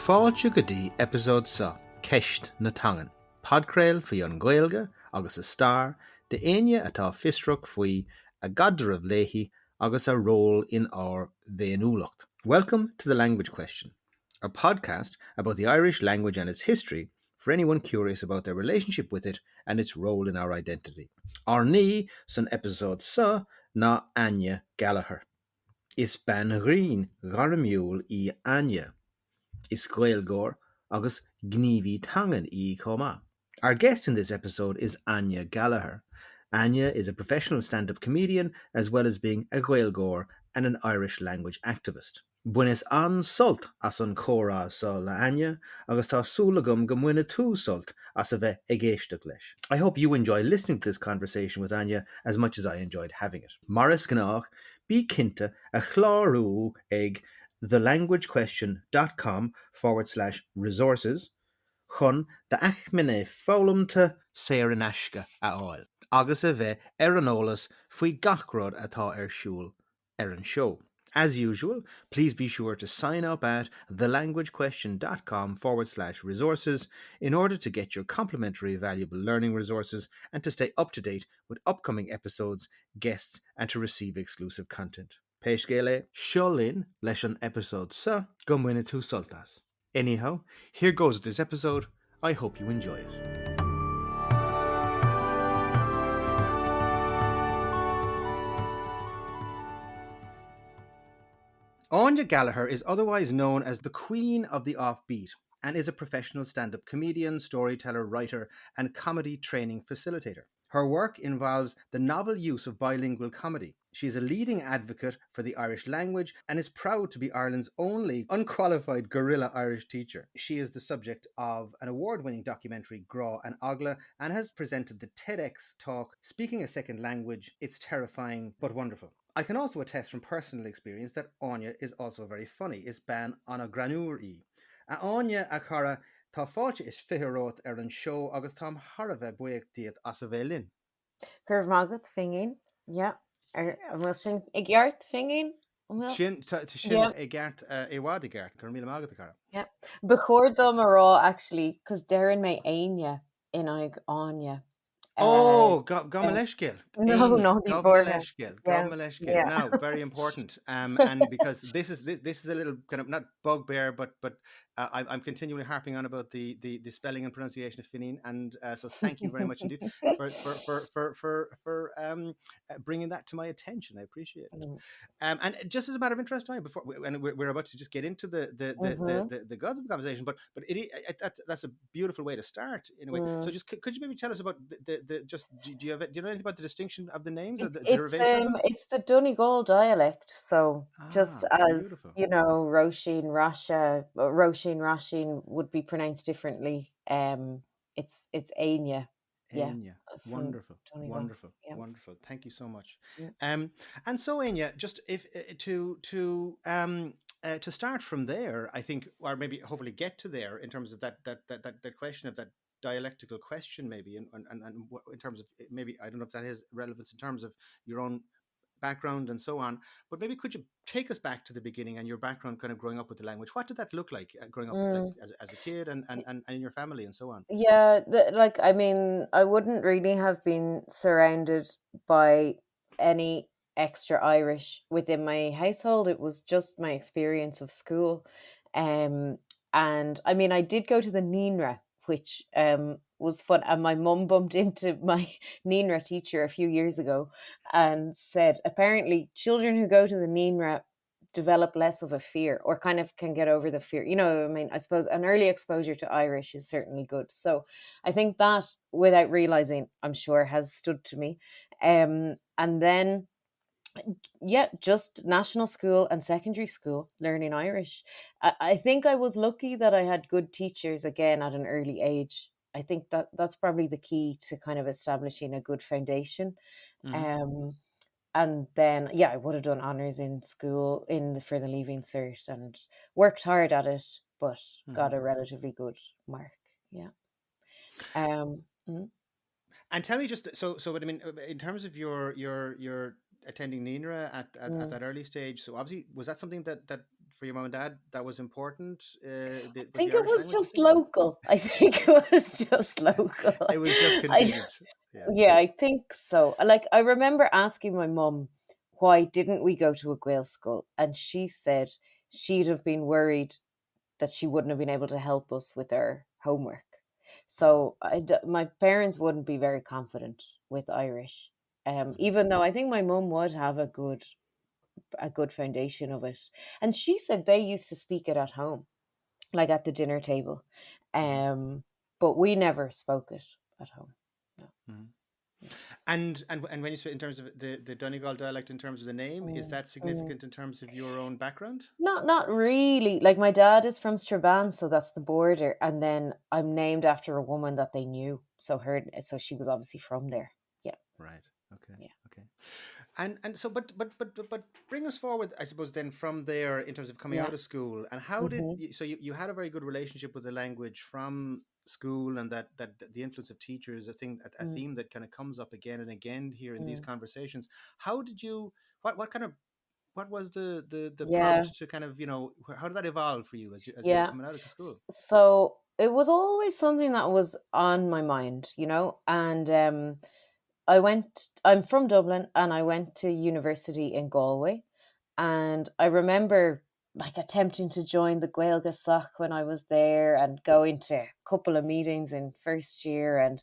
Fáilte go dtí episód sa Ceist na Tangan, podcrail faoi an Gaeilge agus a star, de aine atá fistruch faoi a gadar of léhi agus a role in our Véanúlacht. Welcome to The Language Question, a podcast about the Irish language and its history for anyone curious about their relationship with it and its role in our identity. Our ní san episód sa ná Áine Gallagher. Is Banríon gharamiúil í Áine. Is Gaeilge agus gníomhaí tangan í comá. Our guest in this episode is Áine Gallagher. Áine is a professional stand-up comedian as well as being a Gaeilge and an Irish language activist. Buenas an sult as an córá sa le Áine agus tá súlagum go muine tú sult as a bheith ag éisteach leis. I hope you enjoy listening to this conversation with Áine as much as I enjoyed having it. Maris Gnách, bí cinnte a chlárú ag thelanguagequestion.com/resources chun de achmine fólamta séireanasca a áil. Agus a bheith an eolas faoi gachród atá siúl an show. As usual, please be sure to sign up at thelanguagequestion.com/resources in order to get your complimentary valuable learning resources and to stay up to date with upcoming episodes, guests, and to receive exclusive content. Péis géile, seolín leis an episode sa go muine tú soltas. Anyhow, here goes this episode. I hope you enjoy it. Áine Gallagher is otherwise known as the Queen of the Offbeat and is a professional stand-up comedian, storyteller, writer, and comedy training facilitator. Her work involves the novel use of bilingual comedy. She is a leading advocate for the Irish language and is proud to be Ireland's only unqualified guerrilla Irish teacher. She is the subject of an award-winning documentary, Ghrinn and Ogla, and has presented the TEDx talk, Speaking a Second Language, It's Terrifying but Wonderful. I can also attest from personal experience that Áine is also very funny. Is ban an a granúr í. A Áine a chara tá fáilte is fitherót an show agus tám thar bheith buíoch díad as a bheith linn. Curve mágad fingin, yeah. Bhfuil sin ag gceart fingin? Sin ag gceart i bhád i gceart, gur míle mágad a cara. Yeah. Bechóir dom a rá, actually, cos dearan mé aine in ag Áine. Oh, Gaeilge. No, the Gaeilge. Yeah. Now, very important. And because this is a little kind of not bugbear, but I'm continually harping on about the spelling and pronunciation of Fineen, and so thank you very much indeed for bringing that to my attention. I appreciate it. And just as a matter of interest, before we're about to just get into the gods of the conversation, but that's a beautiful way to start in a way. So just could you maybe tell us about do you know anything about the distinction of the names or the derivation of them? It's the Donegal dialect, so just as beautiful. you know, Roisin, Rashin would be pronounced differently. It's Áine. Áine. Wonderful. Yeah. Wonderful. Thank you so much. Yeah. And so Áine, just if to start from there, I think, or maybe hopefully get to there in terms of that question of that dialectical question, maybe, and in terms of, maybe, I don't know if that has relevance in terms of your own background and so on, but maybe could you take us back to the beginning and your background kind of growing up with the language? What did that look like growing up like, as a kid and in your family and so on? Yeah, I mean, I wouldn't really have been surrounded by any extra Irish within my household. It was just my experience of school. And I mean, I did go to the Nínra, which was fun. And my mum bumped into my Nínra teacher a few years ago and said, apparently children who go to the Nínra develop less of a fear, or kind of can get over the fear. You know, I mean, I suppose an early exposure to Irish is certainly good. So I think that, without realizing, I'm sure has stood to me. And then, yeah, just national school and secondary school learning Irish. I think I was lucky that I had good teachers again at an early age. I think that's probably the key to kind of establishing a good foundation. And then, yeah, I would have done honours in school for the Leaving Cert and worked hard at it, but got a relatively good mark. Yeah. And tell me just so what I mean in terms of your attending Nínra at that early stage. So obviously, was that something that for your mum and dad that was important? I Was the think it Irish was language, you just think? local. I think it was just local. It was just I convenient. Yeah. Yeah, I think so. Like, I remember asking my mum, why didn't we go to a Gael school? And she said she'd have been worried that she wouldn't have been able to help us with our homework. So my parents wouldn't be very confident with Irish, Mhm. even though I think my mum would have a good foundation of it. And she said they used to speak it at home, like at the dinner table, Mhm. um, but we never spoke it at home. No. Mhm. No. And when you say in terms of the Donegal dialect, in terms of the name, is Mm, that mm. significant in terms of your own background? Not really. Like, my dad is from Strabane, so that's the border, and then I'm named after a woman that they knew. So she was obviously from there. Yeah, Right. Okay. yeah. Okay. And so, but bring us forward, I suppose, then from there in terms of coming Yeah. out of school, and how did Hmm. you, so you had a very good relationship with the language from school, and that the influence of teachers, a Mm, theme that kind of comes up again and again here in these mm. conversations. How did you, what kind of, what was the Yeah, prompt to kind of, how did that evolve for you as you were yeah. coming out of school? So it was always something that was on my mind, and I'm from Dublin, and I went to university in Galway. And I remember, like, attempting to join the Gaeilge Soc when I was there, and going to a couple of meetings in first year, and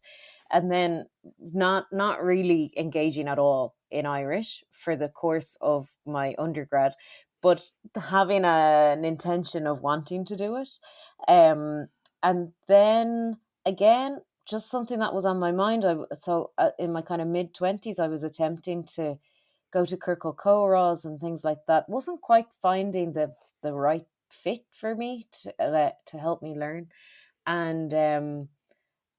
then not really engaging at all in Irish for the course of my undergrad, but having an intention of wanting to do it. And then again, just something that was on my mind. In my kind of mid-20s, I was attempting to go to Kirkle Córas and things like that. Wasn't quite finding the right fit for me to help me learn. And um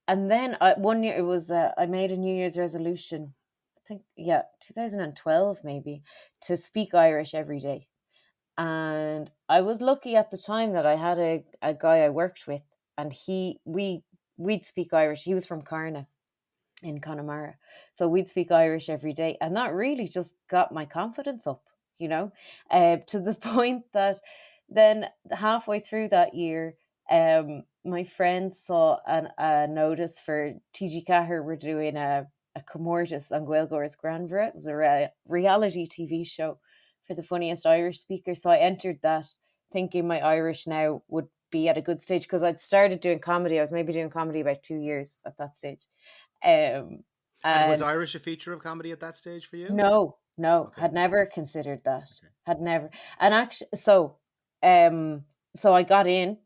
and then one year, it was I made a New Year's resolution, I think, yeah, 2012 maybe, to speak Irish every day. And I was lucky at the time that I had a guy I worked with, and we'd speak Irish. He was from Carna in Connemara. So we'd speak Irish every day. And that really just got my confidence up, to the point that then halfway through that year, my friends saw a notice for TG Cahir were doing a Comórtas on Gaelgoras Granvera. It was a reality TV show for the funniest Irish speaker. So I entered that thinking my Irish now would be at a good stage, because I'd started doing comedy. I was maybe doing comedy about 2 years at that stage. Um, And was and Irish a feature of comedy at that stage for you? no, no, Okay. had never considered that. Okay. Had never. And actually, so I got in.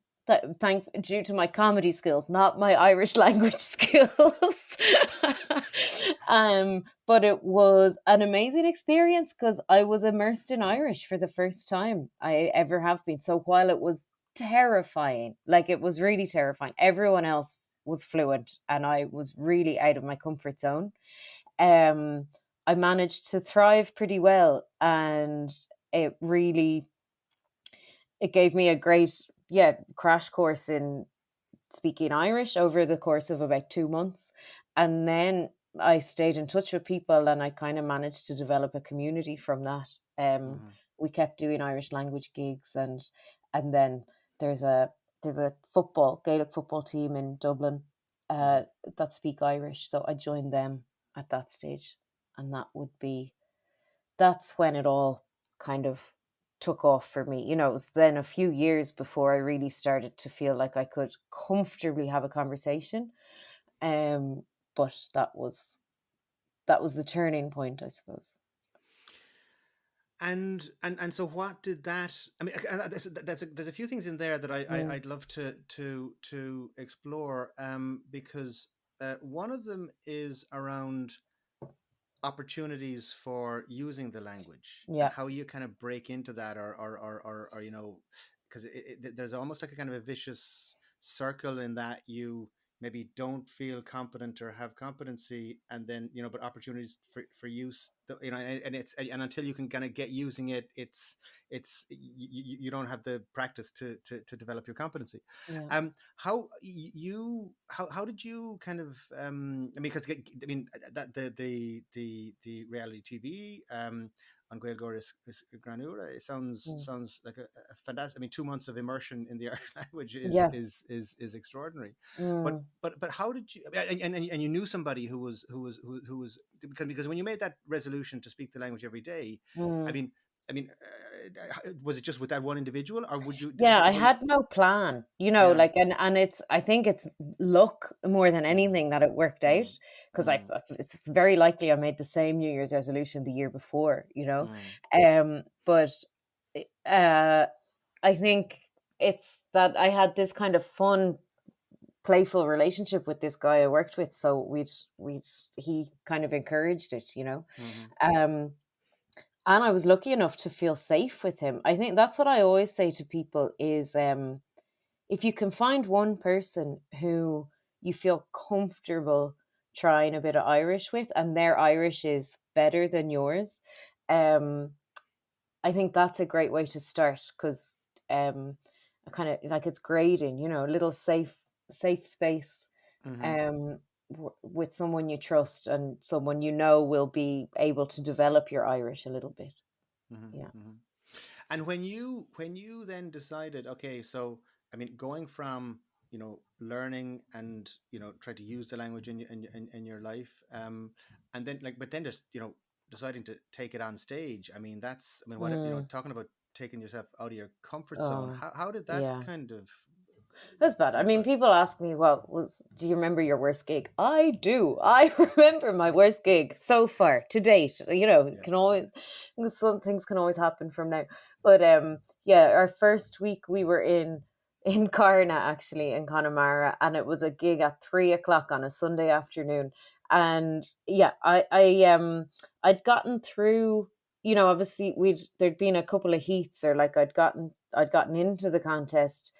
Due to my comedy skills, not my Irish language skills. But it was an amazing experience, because I was immersed in Irish for the first time I ever have been. So while it was terrifying, like, it was really terrifying, everyone else was fluent, and I was really out of my comfort zone. um, I managed to thrive pretty well, and it really it gave me a great, yeah, crash course in speaking Irish over the course of about 2 months. And then I stayed in touch with people, and I kind of managed to develop a community from that. Mhm. We kept doing Irish language gigs, and then there's a Gaelic football team in Dublin Mhm. uh, that speak Irish. So I joined them at that stage. And that's when it all kind of took off for me. It was then a few years before I really started to feel like I could comfortably have a conversation. Um, but that was the turning point, I suppose. And so what did that, I mean, there's a few things in there that Mm, I'd love to explore, because one of them is around opportunities for using the language and yeah, how you kind of break into that, or because there's almost like a kind of a vicious circle in that you maybe don't feel competent or have competency, and then but opportunities for use, and until you can kind of get using it, you don't have the practice to develop your competency. yeah. How did you kind of, I mean, because I mean that the reality TV, on Gaeilge is Granura. It Mm. sounds like a fantastic. I mean, 2 months of immersion in the Irish language Yeah. is extraordinary. Mm. But how did you and you knew somebody who was because when you made that resolution to speak the language every day, I Mm. mean. I mean, was it just with that one individual, or would you? Yeah, I Were you had no plan, yeah. like, and it's, I think it's luck more than Mm, anything that it worked out, mm, because mm, it's very likely I made the same New Year's resolution the year before, mm, but I think it's that I had this kind of fun, playful relationship with this guy I worked with, so he kind of encouraged it. mhm, Um, and I was lucky enough to feel safe with him. I think that's what I always say to people is, if you can find one person who you feel comfortable trying a bit of Irish with, and their Irish is better than yours, um, I think that's a great way to start, because kind of like, it's grading, a little safe space, mhm, um, with someone you trust and someone will be able to develop your Irish a little bit. mhm, Yeah. mhm. And when you then decided, okay, so I mean, going from learning and try to use the language in your life, and then but then just deciding to take it on stage. I mean, that's I mean, what Mm. talking about taking yourself out of your comfort zone. Oh, How did that yeah. kind of That's bad. I come mean, about? people ask me, well, do you remember your worst gig? I do. I remember my worst gig so far to date. It Yeah. can always, some things can always happen from now. But yeah, our first week we were in Carna, actually, in Connemara, and it was a gig at 3 o'clock on a Sunday afternoon. And yeah, I'd gotten through. Obviously there'd been a couple of heats, or like I'd gotten into the contest,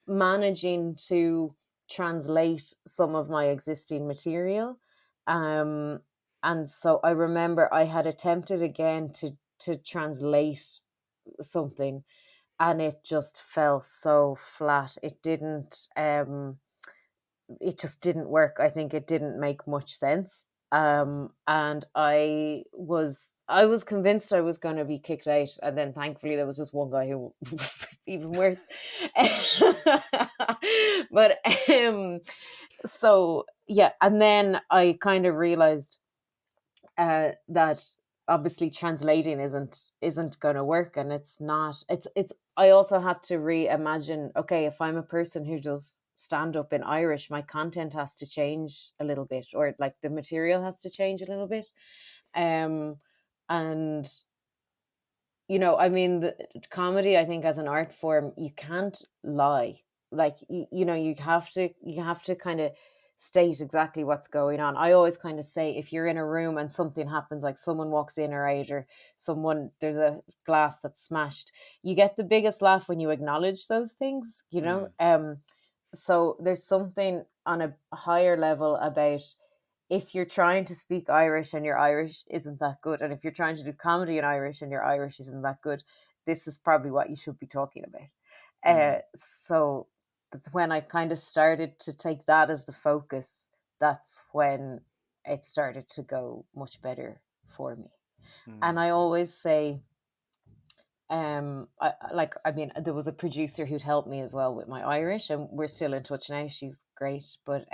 managing to translate some of my existing material. Um, and so I remember I had attempted again to translate something, and it just fell so flat. It just didn't work. I think it didn't make much sense. And I was convinced I was going to be kicked out, and then thankfully there was just one guy who was even worse. But so yeah, and then I kind of realized that obviously translating isn't going to work, and it's not. It's. I also had to reimagine. Okay, if I'm a person who does stand up in Irish, my content has to change a little bit, or like the material has to change a little bit. Um, and I mean, the comedy, I think, as an art form, you can't lie. Like, you have to kind of state exactly what's going on. I always kind of say, if you're in a room and something happens, like someone walks in or out, or there's a glass that's smashed, you get the biggest laugh when you acknowledge those things. Mm, So there's something on a higher level about, if you're trying to speak Irish and your Irish isn't that good, and if you're trying to do comedy in Irish and your Irish isn't that good, this is probably what you should be talking about. mm, So that's when I kind of started to take that as the focus. That's when it started to go much better for me. And mm, I always say, I mean, there was a producer who'd helped me as well with my Irish, and we're still in touch now. She's great, but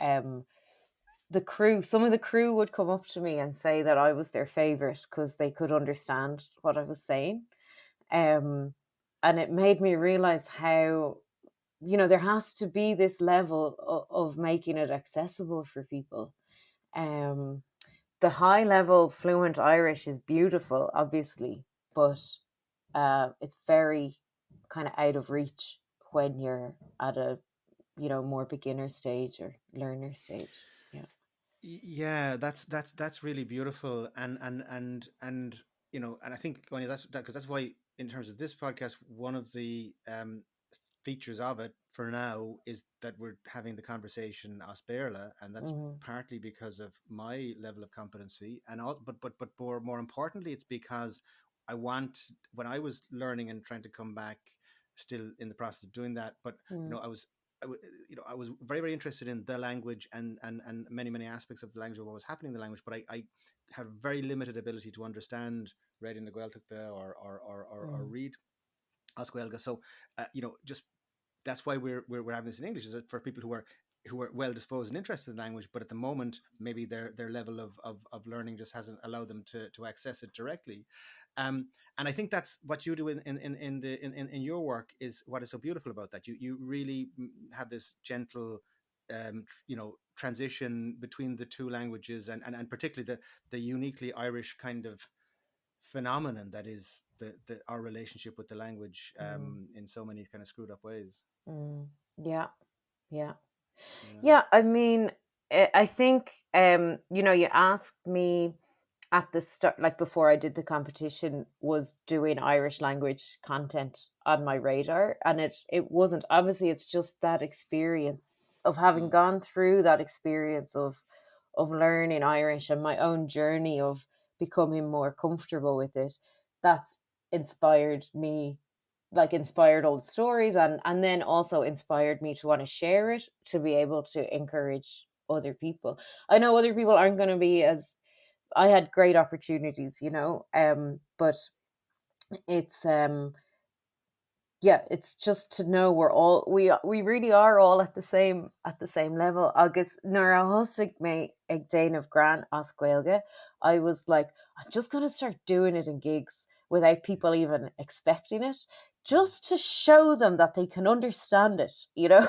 some of the crew would come up to me and say that I was their favorite because they could understand what I was saying. Um, and it made me realize how, there has to be this level of making it accessible for people. Um, the high level fluent Irish is beautiful, obviously, but it's very kind of out of reach when you're at a, more beginner stage or learner stage. Yeah. Yeah, that's really beautiful, and and I think only that's that because that's why in terms of this podcast, one of the features of it for now is that we're having the conversation asperla, and that's Hmm. partly because of my level of competency, and all, but more importantly, it's because I want when I was learning and trying to come back, still in the process of doing that, but Mm. I was very interested in the language and many aspects of the language of what was happening in the language, but have very limited ability to understand reading the Gaeltachta or read as Gaeilge. So just that's why we're having this in English, is it for people who are well disposed and interested in language, but at the moment maybe their level of learning just hasn't allowed them to access it directly. And I think that's what you do in your work, is what is so beautiful about that. You really have this gentle transition between the two languages, and particularly the uniquely Irish kind of phenomenon that is our relationship with the language, in so many kind of screwed up ways. Yeah, yeah. You know? Yeah, I mean, I think, you asked me at the start, like before I did the competition, was doing Irish language content on my radar. And it wasn't. Obviously, it's just that experience of having gone through that experience of learning Irish and my own journey of becoming more comfortable with it. That's inspired me, like inspired old stories, and then also inspired me to want to share it, to be able to encourage other people. I know other people aren't going to be as, I had great opportunities, but it's yeah, it's just to know we really are all at the same level. Agus nuair a thosaigh mé ag déanamh Ghrinn as Gaeilge, I was like, I'm just going to start doing it in gigs without people even expecting it, just to show them that they can understand it, Yeah,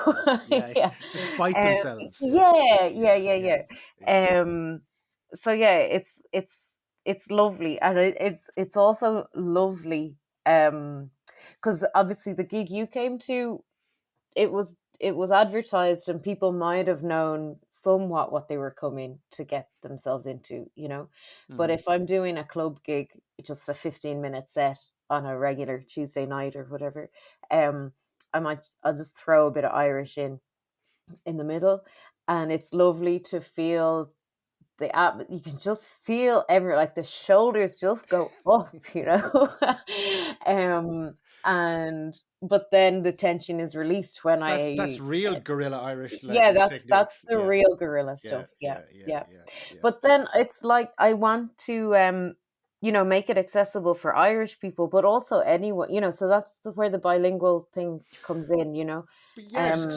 yeah. despite um, themselves. Yeah, yeah, yeah, yeah, yeah, yeah, yeah. yeah. So yeah, it's lovely, and it's also lovely, because obviously the gig you came to, it was advertised, and people might have known somewhat what they were coming to get themselves into. But Mm-hmm. if I'm doing a club gig, just a 15-minute set on a regular Tuesday night or whatever, um I'll just throw a bit of Irish in the middle, and it's lovely to feel the app. You can just feel like the shoulders just go up. And but then the tension is released when That's I real guerrilla Irish yeah, language that's techniques. the Yeah, real gorilla yeah, stuff. Yeah, yeah, yeah, yeah. yeah, yeah. But then it's like I want to make it accessible for Irish people, but also anyone. So that's where the bilingual thing comes in. But yeah, Um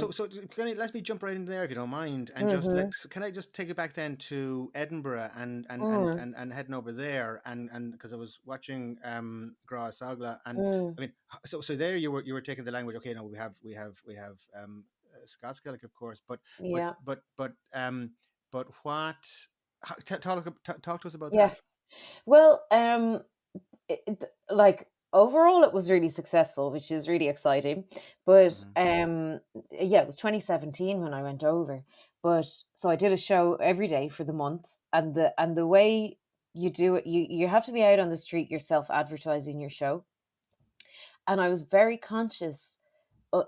let me jump right in there if you don't mind, and mhm, can I just take it back then to Edinburgh mm, and heading over there, and because I was watching Gra Sagla, and mm, I mean, so there you were taking the language. Okay, no, we have Scots Gaelic, of course, but yeah, but but um but what talk to us about yeah. that. Well, like overall it was really successful, which is really exciting. But Hmm. yeah, it was 2017 when I went over. But so I did a show every day for the month, and the way you do it, you have to be out on the street yourself advertising your show. And I was very conscious,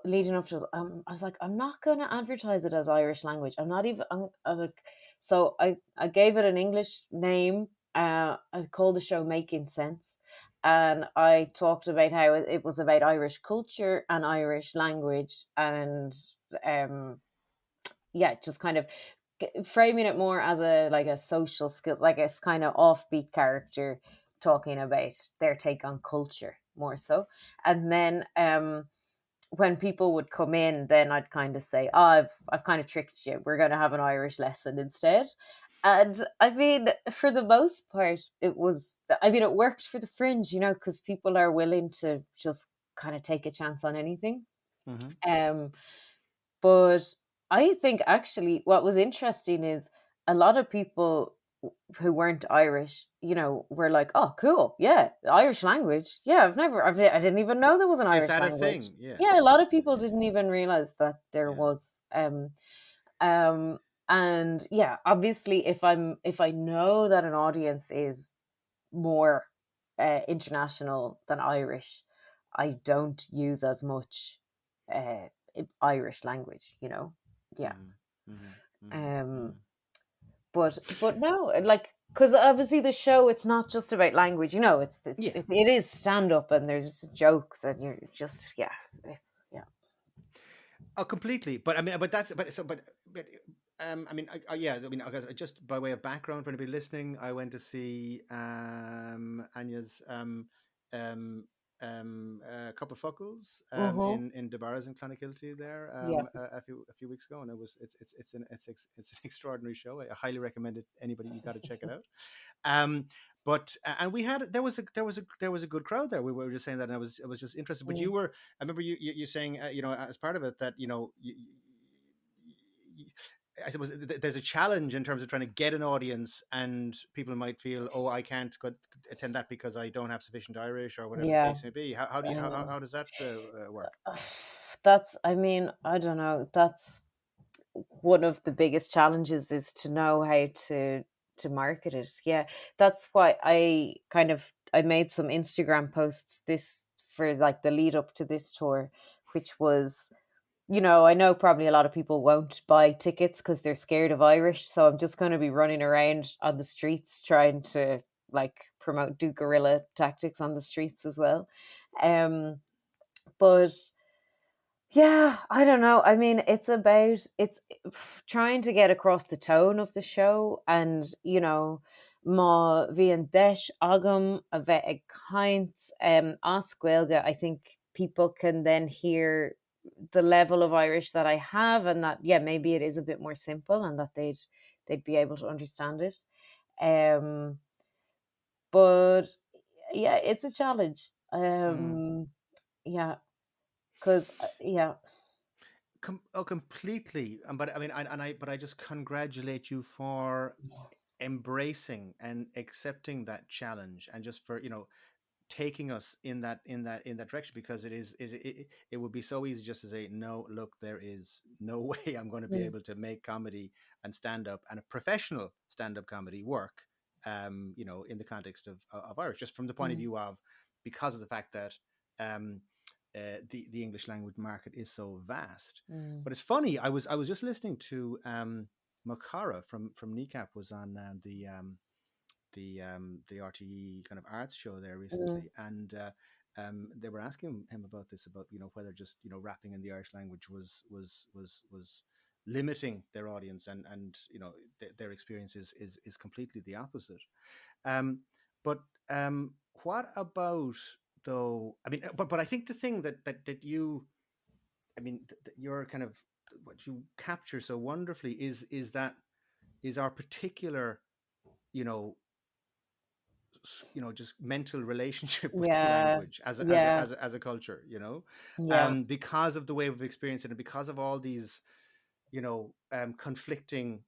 leading up to this. I was like, I'm not going to advertise it as Irish language. I'm not even. I'm like, so I gave it an English name. I called the show Making Sense, and I talked about how it was about Irish culture and Irish language, and um, yeah, just kind of framing it more as a social skills, like a kind of offbeat character talking about their take on culture more so. And then when people would come in, then I'd kind of say, "Oh, I've kind of tricked you. We're going to have an Irish lesson instead." And I mean, for the most part, it was. I mean, it worked for the fringe, because people are willing to just kind of take a chance on anything. Hmm. Um, but I think actually what was interesting is a lot of people who weren't Irish, were like, "Oh, cool, yeah, Irish language, yeah. I didn't even know there was an Is Irish that a language." thing? Yeah, Yeah, a lot of yeah, people yeah, didn't even realize that there yeah. was. Um, and yeah, obviously, if I know that an audience is more international than Irish, I don't use as much uh, Irish language. Yeah. Hmm. Hmm. Hmm. Um, Hmm. but no, like, because obviously the show, it's not just about language. Yeah. It is stand up, and there's jokes, and you're just yeah, it's yeah. Oh, completely. But I mean, but that's but so but yeah. I mean, I guess just by way of background for anybody listening, I went to see Anya's um, Cup of Fuckles Mm-hmm. in DeBarras in Clonakilty there Yeah. a few weeks ago, and it's an extraordinary show. I highly recommend it. Anybody, you got to check it out. Um, but and we had there was a good crowd there. We were just saying that, and I was just interested. But Mm. you were, I remember you saying, as part of it that I suppose there's a challenge in terms of trying to get an audience, and people might feel, oh, I can't go attend that because I don't have sufficient Irish or whatever the Yeah, case may be. How do you I know. how does that work? That's, I mean, I don't know. That's one of the biggest challenges, is to know how to market it. Yeah, that's why I made some Instagram posts this for like the lead up to this tour, which was, I know probably a lot of people won't buy tickets because they're scared of Irish. So I'm just going to be running around on the streets trying to like do guerrilla tactics on the streets as well. But yeah, I don't know. I mean, it's trying to get across the tone of the show, and má bhí an deis agam a bheith ag caint as Gaeilge. I think people can then hear the level of Irish that I have, and that, yeah, maybe it is a bit more simple, and that they'd be able to understand it. Um, but yeah, it's a challenge. Mm. Yeah, because yeah. Completely. But I mean, but I just congratulate you for embracing and accepting that challenge, and just for taking us in that direction, because it would be so easy just to say, no, look, there is no way I'm going to be Mm, able to make comedy and stand up and a professional stand up comedy work in the context of Irish, just from the point of mm, view of, because of the fact that um the English language market is so vast. mm, But it's funny, I was just listening to Makara from Kneecap was on the RTE kind of arts show there mm, recently, and they were asking him about this, about whether just rapping in the Irish language was limiting their audience, and their experience is completely the opposite. Um, but what about, though? I mean, but I think the thing that you, I mean, your kind of, what you capture so wonderfully is our particular, you know, just mental relationship with yeah, language yeah, as a culture, yeah, because of the way we've experienced it, and because of all these conflicting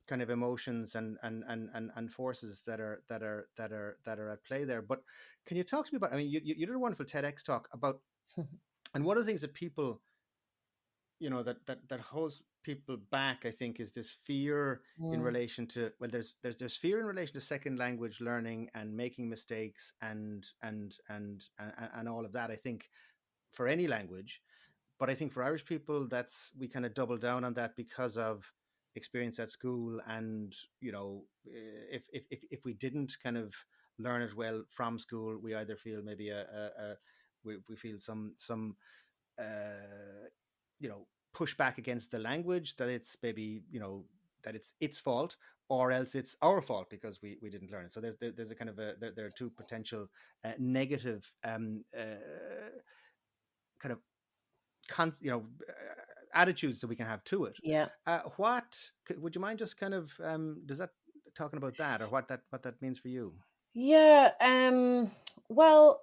kind of emotions and forces that are at play there. But can you talk to me about, I mean, you did a wonderful TEDx talk about, and one of the things that people, that holds people back, I think, is this fear in mm, relation to, well, there's fear in relation to second language learning and making mistakes and all of that, I think, for any language. But I think for Irish people, we kind of double down on that because of experience at school, and if we didn't kind of learn it well from school, we either feel maybe we feel some push back against the language, that it's maybe that it's fault, or else it's our fault because we didn't learn it. So there's a kind of there are two potential negative kind of attitudes that we can have to it. yeah, What would you mind just kind of does that talking about that, or what that means for you? yeah. Well,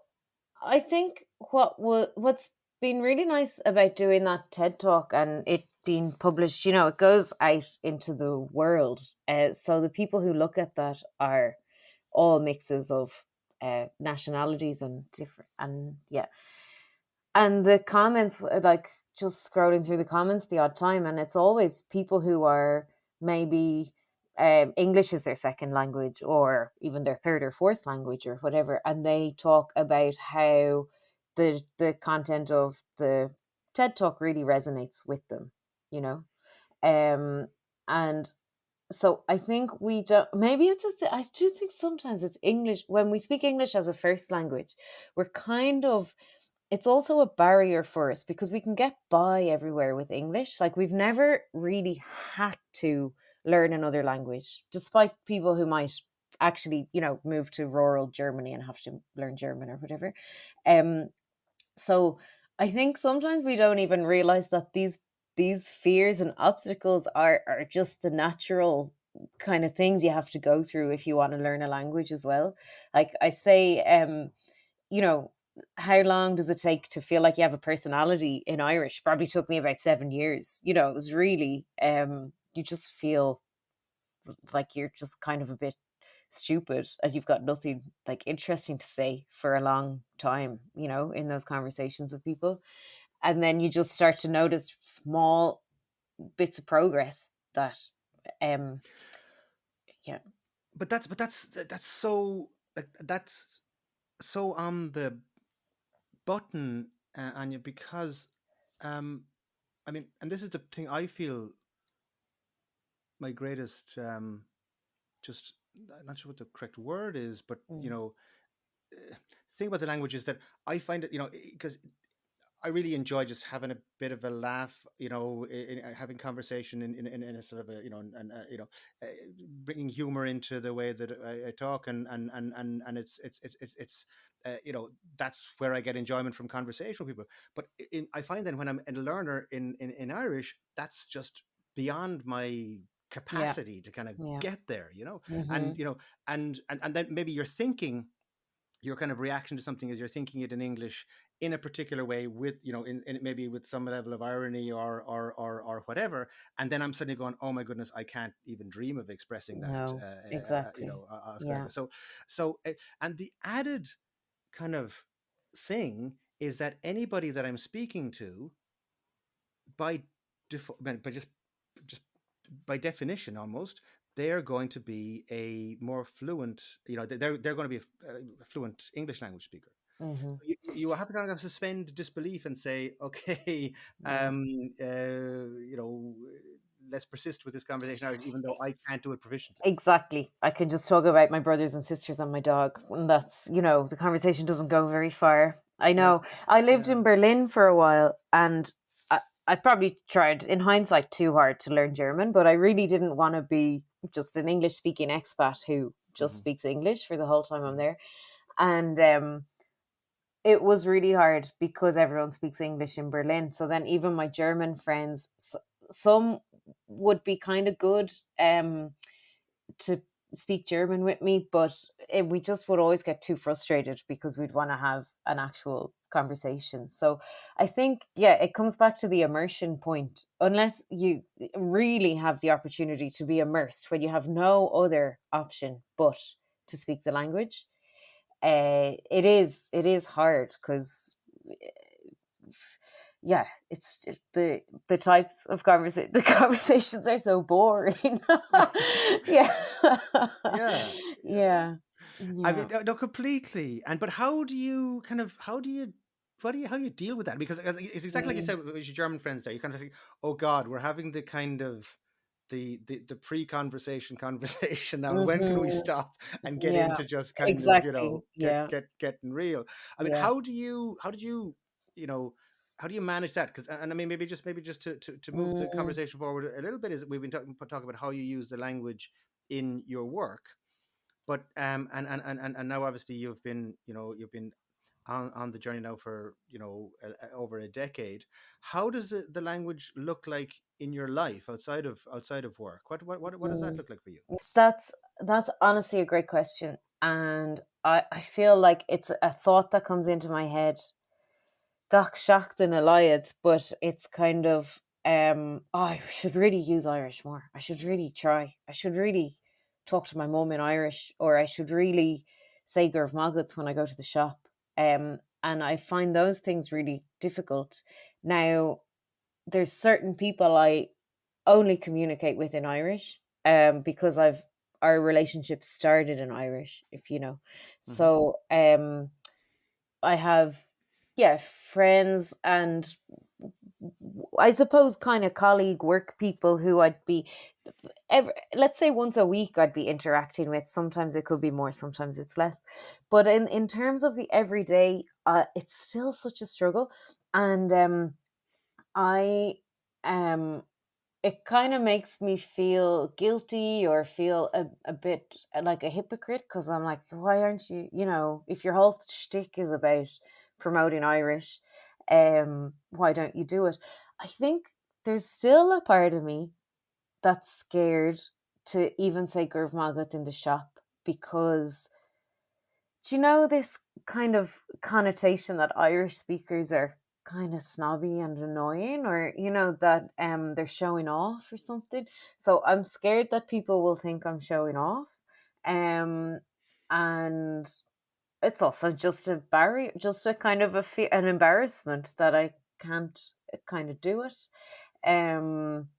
I think what's been really nice about doing that TED talk and it being published, it goes out into the world. So the people who look at that are all mixes of nationalities and different, and yeah. And the comments, like just scrolling through the comments the odd time, and it's always people who are maybe English is their second language, or even their third or fourth language, or whatever, and they talk about how the content of the TED talk really resonates with them, you know, um, and so I think we don't. Maybe I do think sometimes it's English when we speak English as a first language, we're kind of it's also a barrier for us because we can get by everywhere with English. Like we've never really had to learn another language, despite people who might actually, move to rural Germany and have to learn German or whatever. Um, so I think sometimes we don't even realize that these fears and obstacles are just the natural kind of things you have to go through if you want to learn a language as well. Like I say, you know, how long does it take to feel like you have a personality in Irish? Probably took me about 7 years. It was really you just feel like you're just kind of a bit stupid and you've got nothing like interesting to say for a long time, in those conversations with people. And then you just start to notice small bits of progress that um yeah. But that's so, like, that's so on the button, Anya, because um I mean, and this is the thing I feel my greatest, just, I'm not sure what the correct word is, but Mm, thing about the language is that I find it, because I really enjoy just having a bit of a laugh, having conversation in a sort of a, uh, bringing humor into the way that I talk, and it's that's where I get enjoyment from conversation with people. But I find that when I'm a learner in Irish, that's just beyond my yeah. capacity to kind of Yeah. get there, Mm-hmm. and and then maybe you're thinking, your kind of reaction to something is you're thinking it in English in a particular way, with, in maybe with some level of irony or whatever, and then I'm suddenly going, oh my goodness, I can't even dream of expressing that, No, exactly. Yeah. and the added kind of thing is that anybody that I'm speaking to, by default, by just by definition almost, they're going to be a more fluent, they're going to be a fluent English language speaker. Mm-hmm. You have to kind of suspend disbelief and say, okay, Yeah. you know, let's persist with this conversation, even though I can't do it proficiently. Exactly. I can just talk about my brothers and sisters and my dog. And that's, the conversation doesn't go very far. I Yeah, know. I lived yeah. in Berlin for a while and I probably tried, in hindsight, too hard to learn German, but I really didn't want to be just an English speaking expat who just Hmm. speaks English for the whole time I'm Hmm. there. And it was really hard because everyone speaks English in Berlin. So then even my German friends, some would be kind of good. To speak German with me, but we just would always get too frustrated because we'd want to have an actual conversation. So I think, yeah, it comes back to the immersion point. Unless you really have the opportunity to be immersed when you have no other option but to speak the language, it is hard because yeah, it's the types of conversation the conversations are so boring. Yeah. Yeah, yeah. Yeah. I Yeah. mean, no, completely. And but how do you kind of how do you deal with that? Because it's exactly like you Mm, said with your German friends there. You kind of think, oh God, we're having the kind of the pre-conversation now. When can we mhm. stop and get Yeah. into just kind of, Exactly. Yeah. getting real? I mean, Yeah. how did you, you know how do you manage that? Because, and I mean, maybe just to move the Mm, conversation forward a little bit, is that we've been talking about how you use the language in your work, but and now obviously you've been on the journey now for, over a decade. How does the language look like in your life outside of work? What does that mm. look like for you? That's that's honestly a great question. And I feel like it's a thought that comes into my head gach seachtain a leiad, but it's kind of I should really use Irish more. I should really try. I should really talk to my mum in Irish, or I should really say Gurv Magat when I go to the shop. And I find those things really difficult. Now, there's certain people I only communicate with in Irish, because our relationship started in Irish, if you know. Hmm. So I have, yeah, friends and I suppose kind of colleague work people who I'd be let's say once a week I'd be interacting with. Sometimes it could be more, sometimes it's less. But in terms of the everyday, it's still such a struggle. And I it kind of makes me feel guilty or feel a bit like a hypocrite, because I'm like, why aren't you, if your whole shtick is about promoting Irish, why don't you do it? I think there's still a part of me that's scared to even say Gurv Magat in the shop, because do you know this kind of connotation that Irish speakers are kind of snobby and annoying, or that they're showing off or something. So I'm scared that people will think I'm showing off. Um and it's also just a barrier, just a kind of an embarrassment that I can't kind of do it. Um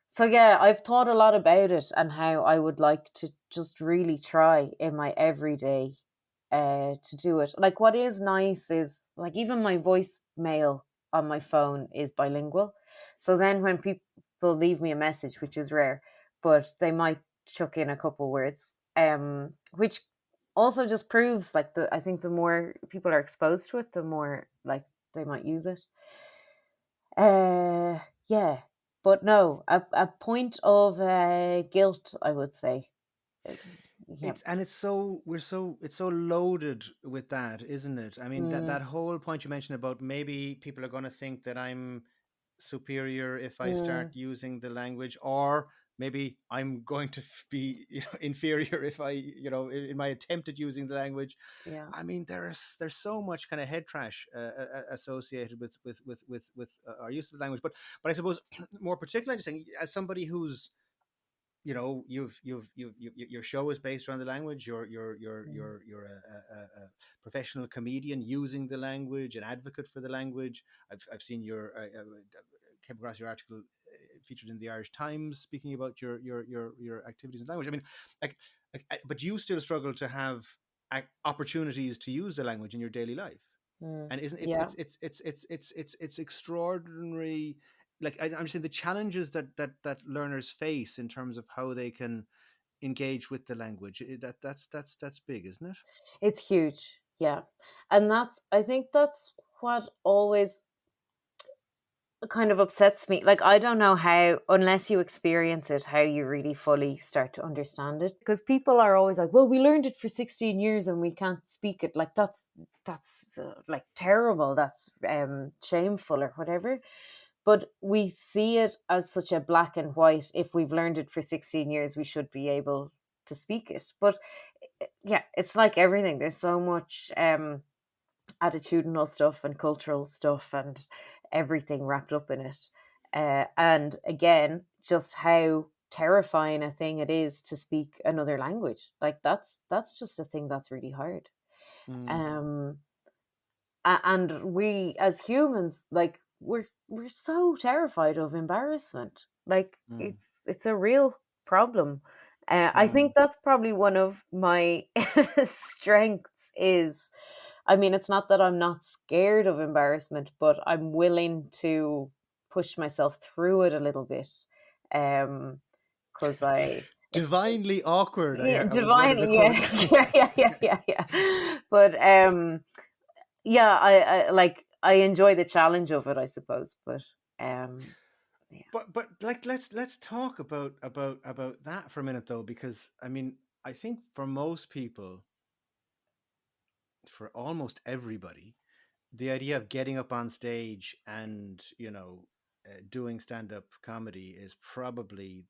so yeah, I've thought a lot about it and how I would like to just really try in my everyday to do it. Like, what is nice is, like, even my voicemail on my phone is bilingual. So then when people leave me a message, which is rare, but they might chuck in a couple words, which also just proves, like, I think the more people are exposed to it, the more like they might use it. Yeah, but no, a point of guilt, I would say. Uh, Yeah. It's so it's so loaded with that, isn't it? I mean, that Mm, that whole point you mentioned about maybe people are going to think that I'm superior if I start mm, using the language, or maybe I'm going to be, inferior if I, in my attempt at using the language. yeah. I mean, there's so much kind of head trash associated with our use of the language. But I suppose more particularly, just saying, as somebody who's, your show is based around the language. Mm, You're a professional comedian using the language, an advocate for the language. I've seen came across your article featured in the Irish Times speaking about your activities in language. I mean, like, but you still struggle to have opportunities to use the language in your daily life. mm, And isn't yeah. it's extraordinary. Like, I'm saying, the challenges that learners face in terms of how they can engage with the language, that's big, isn't it? It's huge. Yeah. And I think that's what always kind of upsets me. Like, I don't know how, unless you experience it, how you really fully start to understand it. Because people are always like, well, we learned it for 16 years and we can't speak it. Like, that's like terrible. That's shameful or whatever. But we see it as such a black and white. If we've learned it for 16 years, we should be able to speak it. But yeah, it's like everything. There's so much attitudinal stuff and cultural stuff and everything wrapped up in it. And again, just how terrifying a thing it is to speak another language. Like, that's just a thing that's really hard. Mm, Um, and we as humans, like, we're so terrified of embarrassment. Like, mm, it's a real problem. I think mm, that's probably one of my strengths. Is, I mean, it's not that I'm not scared of embarrassment, but I'm willing to push myself through it a little bit. Because it's divinely awkward. yeah, Was what is divine, it yeah, called? yeah. But yeah, I like, I enjoy the challenge of it, I suppose. But um, yeah, But like, let's talk about that for a minute, though, because I mean, I think for most people, for almost everybody, the idea of getting up on stage and, doing stand-up comedy is probably,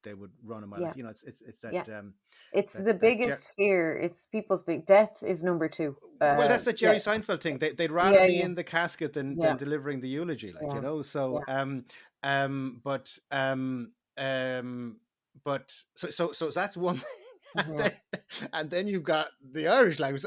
they would run a mile. yeah, It's yeah. that It's that the that biggest fear. It's people's big death is number two. well, that's the Yeah, Jerry Seinfeld thing. They'd rather yeah, be yeah, in the casket than yeah, delivering the eulogy, yeah, So, yeah. but um, but so that's one thing. And Mhm. then, and then you've got the Irish language,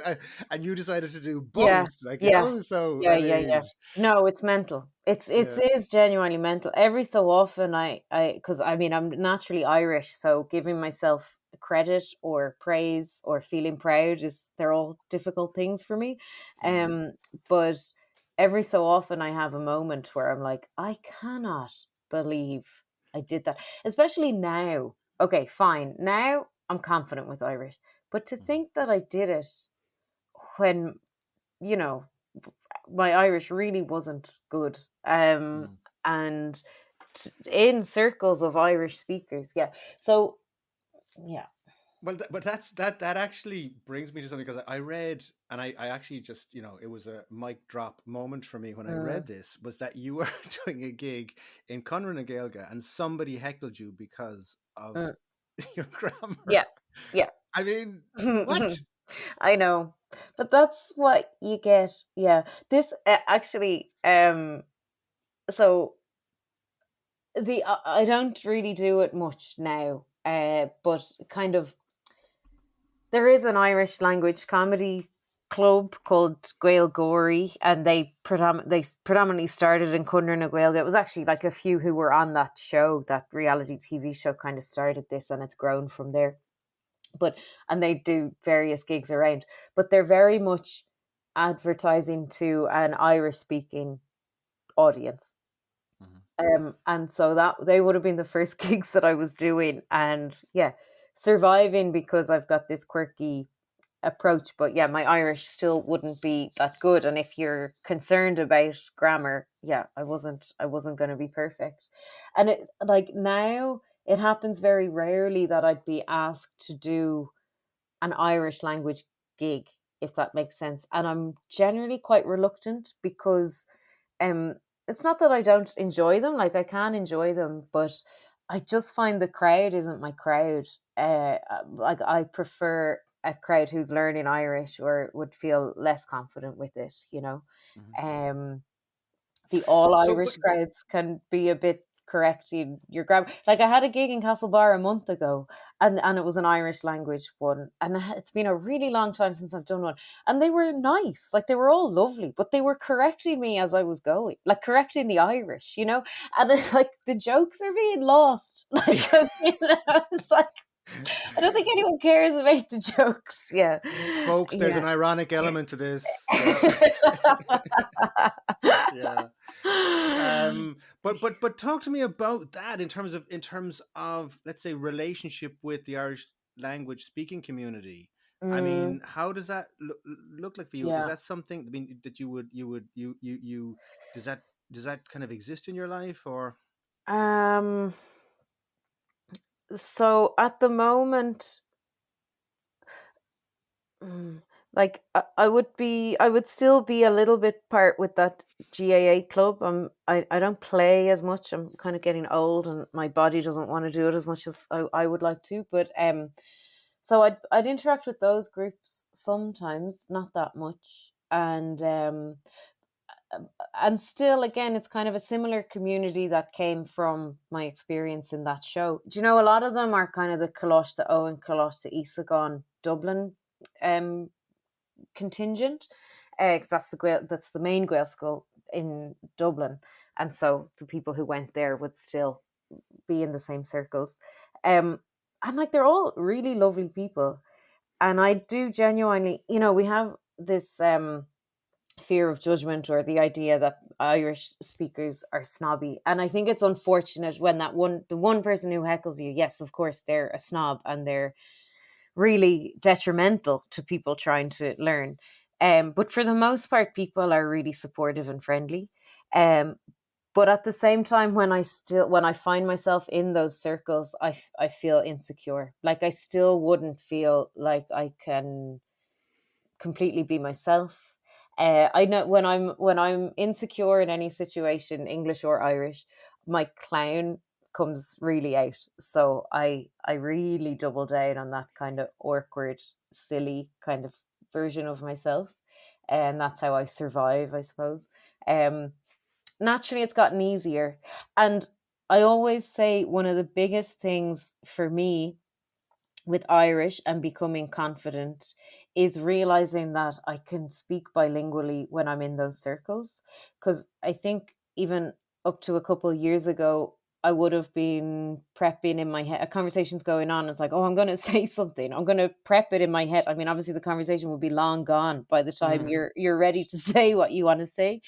and you decided to do Yeah, both, yeah, So, yeah, I yeah, yeah. mean, No, it's mental. It yeah, is genuinely mental. Every so often, because I mean, I'm naturally Irish, so giving myself credit or praise or feeling proud they're all difficult things for me. mm, Um, but every so often, I have a moment where I'm like, I cannot believe. I did that, especially now. Okay, fine. Now I'm confident with Irish, but to think that I did it when, you know, my Irish really wasn't good. Mm. And in circles of Irish speakers, yeah. So, yeah. Well, but that actually brings me to something, because I read, and I actually just, it was a mic drop moment for me when I Mm, read this, was that you were doing a gig in Conran na Gaeilge and somebody heckled you because of mm, your grammar. yeah, yeah. I mean, what? I know, but that's what you get. Yeah, this actually. So I don't really do it much now. But kind of there is an Irish language comedy club called Gaeilge, and they predominantly started in Cunner na Gaeilge. It was actually like a few who were on that show, that reality TV show, kind of started this, and it's grown from there. But and they do various gigs around, but they're very much advertising to an Irish speaking audience. Mhm. And so that they would have been the first gigs that I was doing, and yeah, surviving because I've got this quirky approach. But yeah, my Irish still wouldn't be that good, and if you're concerned about grammar, yeah, I wasn't going to be perfect. And it, like, now it happens very rarely that I'd be asked to do an Irish language gig, if that makes sense. And I'm generally quite reluctant because um it's not that I don't enjoy them, like I can enjoy them, but I just find the crowd isn't my crowd. Like I prefer a crowd who's learning Irish or would feel less confident with it. Mhm. Um the all So, Irish but crowds can be a bit correcting your grammar. Like I had a gig in Castlebar a month ago, and it was an Irish language one, and it's been a really long time since I've done one. And they were nice, like they were all lovely, but they were correcting me as I was going, like correcting the Irish. And it's like the jokes are being lost. Like it's like I don't think anyone cares about the jokes. Yeah, folks, there's yeah. an ironic element to this. Yeah. Yeah. But talk to me about that in terms of, let's say, relationship with the Irish language speaking community. I mean, Mm, how does that look like for you? Is yeah. that something, I mean, that you does that kind of exist in your life, or? Um, so at the moment, mm, like I would still be a little bit part with that GAA club. I don't play as much. I'm kind of getting old, and my body doesn't want to do it as much as I would like to. But so I'd interact with those groups sometimes, not that much, and still, again, it's kind of a similar community that came from my experience in that show. Do you know, a lot of them are kind of the Colosh to Owen, Colosh to Isagon, Dublin um, contingent, because that's the main Gael school in Dublin, and so the people who went there would still be in the same circles. And like they're all really lovely people, and I do genuinely, we have this fear of judgment, or the idea that Irish speakers are snobby. And I think it's unfortunate when the one person who heckles you, yes, of course, they're a snob and they're really detrimental to people trying to learn. But for the most part, people are really supportive and friendly. Um, but at the same time, when I find myself in those circles, I feel insecure. Like I still wouldn't feel like I can completely be myself. I know when I'm insecure in any situation, English or Irish, my clown comes really out. So I really double down on that kind of awkward, silly kind of version of myself, and that's how I survive, I suppose. Um, Naturally, it's gotten easier, and I always say one of the biggest things for me with Irish and becoming confident is realizing that I can speak bilingually when I'm in those circles. Because I think even up to a couple of years ago, I would have been prepping in my head. A conversation's going on. It's like, oh, I'm going to say something. I'm going to prep it in my head. I mean, obviously, the conversation will be long gone by the time Mm. you're ready to say what you want to say.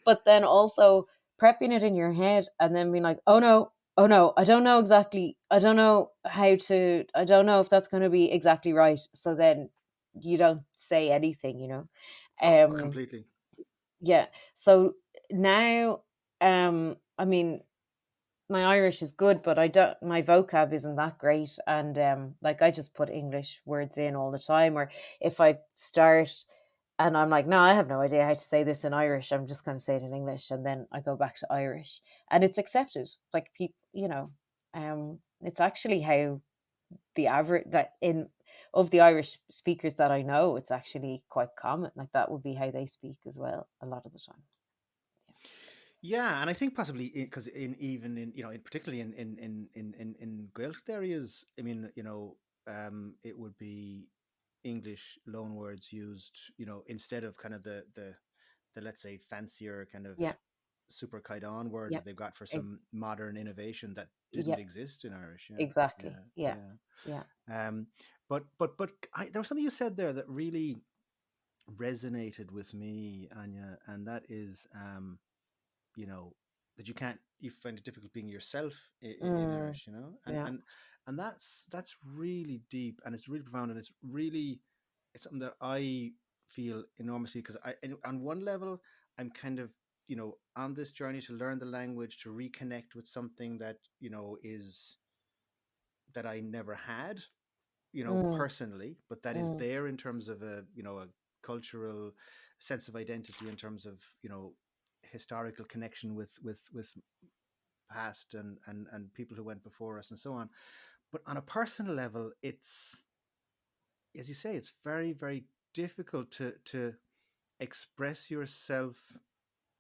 But then also prepping it in your head and then being like, oh no, Oh no, I don't know exactly. I don't know how to. I don't know if that's going to be exactly right. So then you don't say anything, you know. Oh, Um, completely. yeah. So now, I mean, my Irish is good, but I don't. My vocab isn't that great, and like I just put English words in all the time. Or if I start and I'm like, no, I have no idea how to say this in Irish. I'm just going to say it in English, and then I go back to Irish, and it's accepted. Like people, you know, it's actually how the average that in of the Irish speakers that I know, it's actually quite common. Like that would be how they speak as well a lot of the time. Yeah, and I think possibly because in even in in particularly in Gaelic areas, I mean, it would be English loan words used, instead of kind of the let's say fancier kind of Yeah, super kaidan word yeah, that they've got for yeah, some modern innovation that didn't yeah, exist in Irish. Yeah, exactly. yeah, Yeah, yeah. yeah. There was something you said there that really resonated with me, Anya, and that is, you know that you find it difficult being yourself in Mm, Irish, and yeah. that's really deep, and it's really profound, and it's something that I feel enormously, because on one level I'm kind of on this journey to learn the language, to reconnect with something that is that I never had, Mm, personally, but that is mm, there in terms of a cultural sense of identity, in terms of historical connection with past and people who went before us and so on. But on a personal level, it's, as you say, it's very, very difficult to express yourself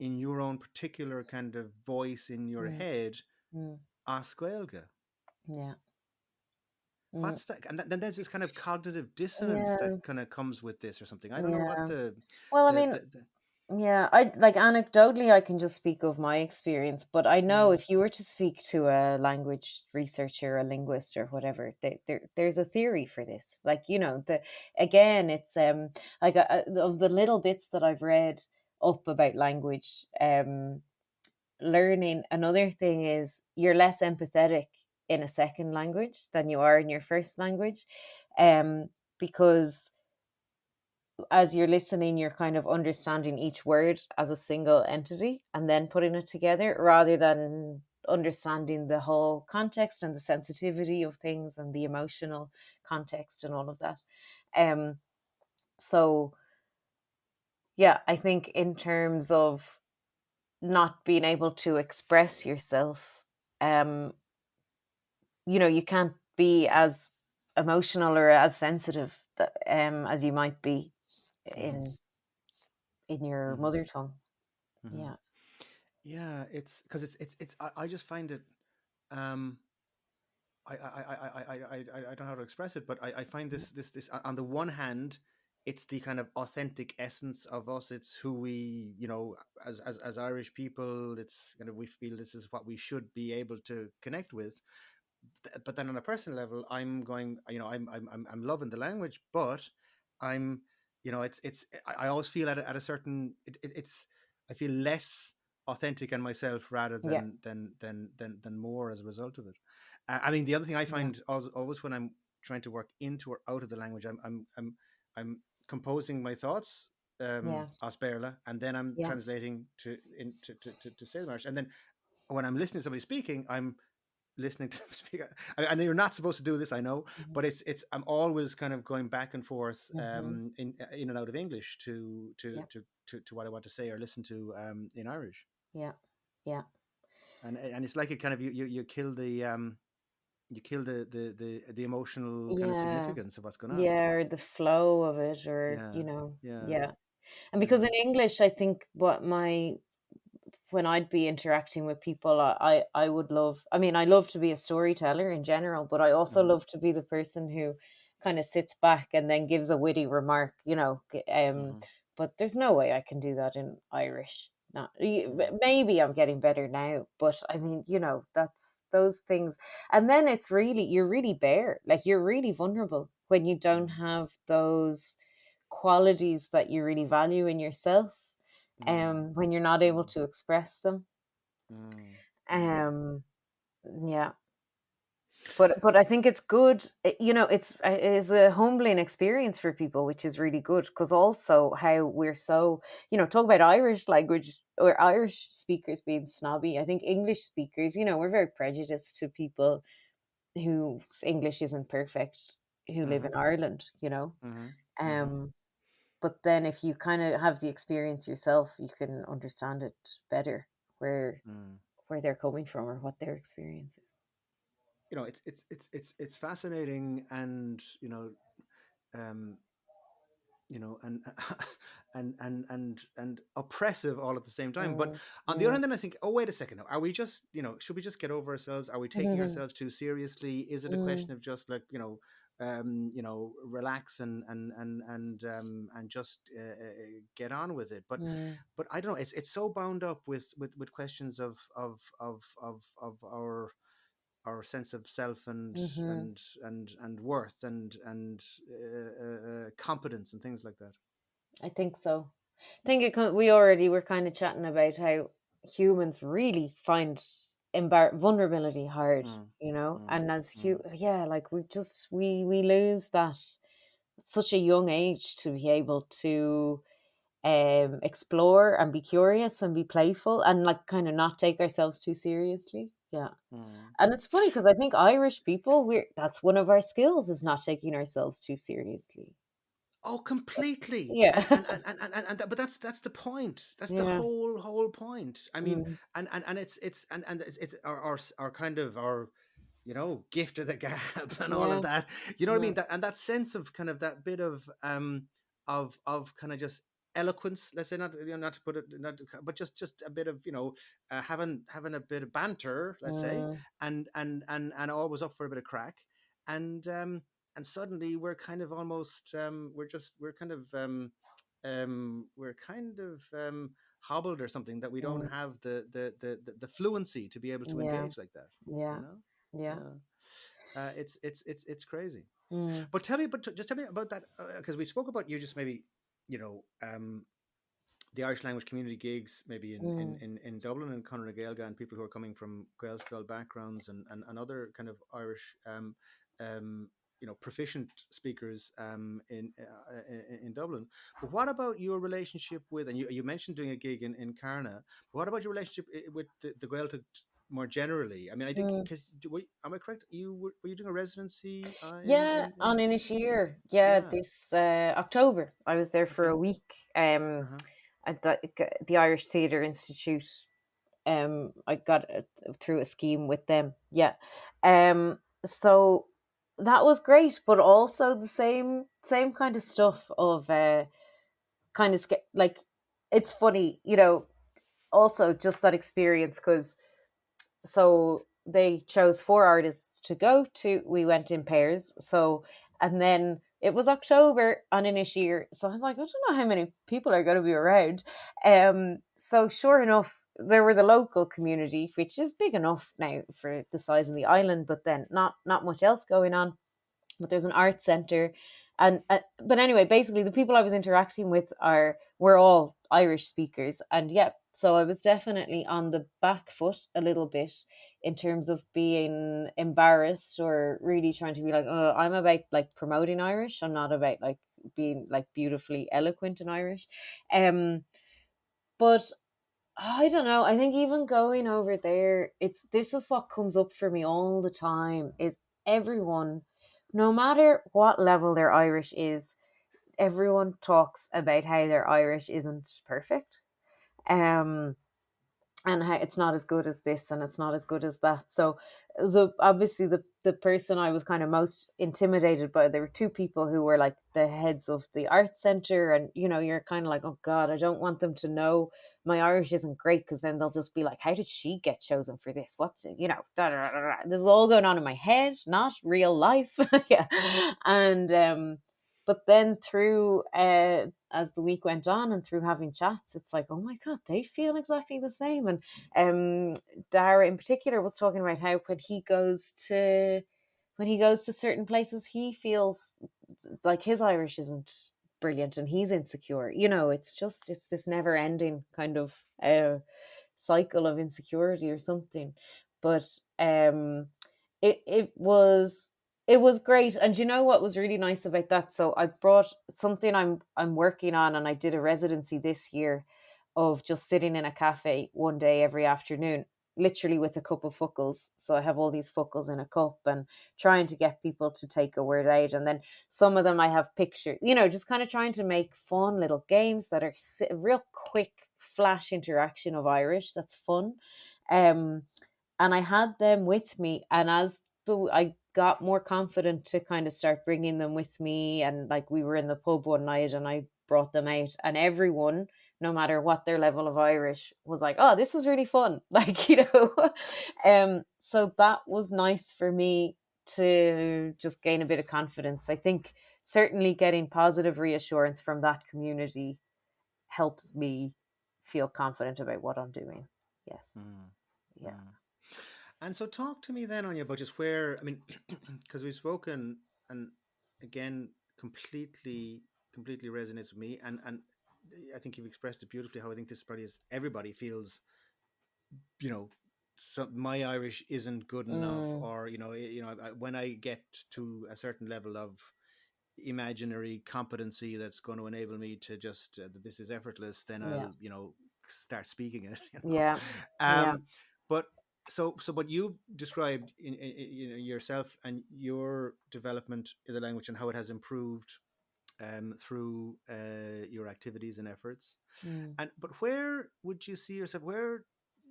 in your own particular kind of voice in your mm, head, mm, as Gaeilge. yeah. Mm, What's that? And then there's this kind of cognitive dissonance yeah. that kind of comes with this, or something. I don't know what Yeah. Well, I mean, the yeah, I like anecdotally, I can just speak of my experience, but I know yeah. if you were to speak to a language researcher, a linguist, or whatever, there's a theory for this. Like, the again, it's like of the little bits that I've read up about language, learning. Another thing is you're less empathetic in a second language than you are in your first language, because as you're listening, you're kind of understanding each word as a single entity and then putting it together rather than understanding the whole context and the sensitivity of things and the emotional context and all of that. Um, so, yeah, I think in terms of not being able to express yourself, um, you can't be as emotional or as sensitive as you might be Hmm. in your Hmm. mother tongue. Hmm. Yeah. Yeah, it's because I just find it, um I don't know how to express it, but I find this on the one hand, it's the kind of authentic essence of us. It's who we, as Irish people. It's kind of, we feel this is what we should be able to connect with. But then on a personal level, I'm going, I'm loving the language, but I'm, I always feel at a certain, it's, I feel less authentic in myself, rather Yeah. than more as a result of it. I mean, the other thing I Yeah. find always when I'm trying to work into or out of the language, I'm composing my thoughts, Yeah. as Berla, and then I'm Yeah. translating to say the Irish, and then when I'm listening to somebody speaking, I'm listening to them speak. I know you're not supposed to do this, I know, Mhm. but I'm always kind of going back and forth, Mhm. in and out of English Yeah. to what I want to say or listen to, in Irish. Yeah. Yeah. And it's like, it kind of, you kill the emotional kind of Yeah. significance of what's going on. Yeah, or the flow of it, or Yeah, yeah, yeah. And because yeah. in English, I think when I'd be interacting with people, I would love. I mean, I love to be a storyteller in general, but I also Hmm. love to be the person who kind of sits back and then gives a witty remark. Hmm. But there's no way I can do that in Irish. Not Hmm. maybe I'm getting better now, but I mean, that's those things. And then you're really bare, like you're really vulnerable when you don't Hmm. have those qualities that you really value in yourself, Hmm. when you're not able Hmm. to express them. Hmm. Hmm. Um, Yeah. But I think it's good, it is a humbling experience for people, which is really good, because also how we're so, talk about Irish language or Irish speakers being snobby. I think English speakers, we're very prejudiced to people whose English isn't perfect, who live Mm-hmm. in Ireland, Mm-hmm. Mm-hmm. Um, but then if you kind of have the experience yourself, you can understand it better, where Mm. where they're coming from or what their experience is. It's fascinating, and um, and and oppressive all at the same time. But Mm, on the other mm, hand, then I think, oh, wait a second, now, are we just, should we just get over ourselves? Are we taking ourselves too seriously? Is it a mm, question of just like, relax and just get on with it? mm, But I don't know. It's so bound up with questions of our sense of self mhm. and worth and competence and things like that. I think so. I think we already were kind of chatting about how humans really find vulnerability hard, Mm, mm, and mm, yeah, like we lose that at such a young age to be able to explore and be curious and be playful and like kind of not take ourselves too seriously. Yeah. mm. And it's funny because I think Irish people, that's one of our skills, is not taking ourselves too seriously. Oh, completely. Yeah. But that's the point. That's the Yeah. whole point. I mean, Mm, and it's our kind of our gift of the gab and all of yeah. that. You know what I Yeah. mean? That and that sense of kind of that bit of kind of just eloquence. Let's say, not not to put it, not but just a bit of having a bit of banter. Let's say, Mm, and always up for a bit of crack, and and suddenly we're kind of almost we're kind of hobbled or something, that we don't mm, have the fluency to be able to yeah. engage like that. You Yeah. know, Yeah. yeah. It's crazy. Mm, But tell me, just tell me about that, because we spoke about you just maybe, you know, the Irish language community gigs, maybe mm, in Dublin and Conor Gaeilge, and people who are coming from Gaelscoil backgrounds and other kind of Irish, proficient speakers in Dublin. But what about your relationship with, and you mentioned doing a gig in Carna, but what about your relationship with the Gaeltacht more generally? I mean, I think, mm. because, am I correct? Were you doing a residency Yeah, on in in a year. Yeah, yeah. this October. I was there for Okay. a week Uh-huh. at the Irish Theatre Institute. I got it through a scheme with them. Yeah. So that was great, but also the same kind of stuff of kind of like, it's funny, also just that experience, because so they chose four artists to go to. We went in pairs. So, and then it was October on in this year. So I was like, I don't know how many people are going to be around. So sure enough, there were the local community, which is big enough now for the size of the island, but then not much else going on. But there's an art center, and but anyway, basically the people I was interacting with were all Irish speakers, and yeah, so I was definitely on the back foot a little bit in terms of being embarrassed or really trying to be like, oh, I'm about like promoting Irish, I'm not about like being like beautifully eloquent in Irish. But I don't know. I think even going over there, this is what comes up for me all the time, is everyone, no matter what level their Irish is, everyone talks about how their Irish isn't perfect. Um and how it's not as good as this and it's not as good as that. So obviously the person I was kind of most intimidated by, there were two people who were like the heads of the art center, and you're kind of like, oh god, I don't want them to know my Irish isn't great, because then they'll just be like, how did she get chosen for this? What's da, da, da, da. This is all going on in my head, not real life. Yeah. And but then through as the week went on and through having chats, it's like, oh my god, they feel exactly the same. And Dara in particular was talking about how when he goes to certain places, he feels like his Irish isn't brilliant and he's insecure. It's this never ending kind of cycle of insecurity or something. but it was great. And you know what was really nice about that? So I brought something I'm working on, and I did a residency this year of just sitting in a cafe one day every afternoon, literally with a cup of fuckles. So I have all these fuckles in a cup and trying to get people to take a word out. And then some of them I have pictures, just kind of trying to make fun little games that are real quick flash interaction of Irish. That's fun. Um, and I had them with me. And as I got more confident to kind of start bringing them with me, and like we were in the pub one night and I brought them out, and everyone, no matter what their level of Irish, was like, oh, this is really fun. Like, so that was nice for me to just gain a bit of confidence. I think certainly getting positive reassurance from that community helps me feel confident about what I'm doing. Yes. Yeah. And so talk to me then on your budgets where, I mean, because we've spoken, and again, completely resonates with me. And I think you've expressed it beautifully how I think this probably is everybody feels, so my Irish isn't good enough, or, when I get to a certain level of imaginary competency that's going to enable me to just, that this is effortless, then I'll, start speaking it, Yeah. But but you described in yourself and your development in the language and how it has improved through your activities and efforts. But where would you see yourself? Where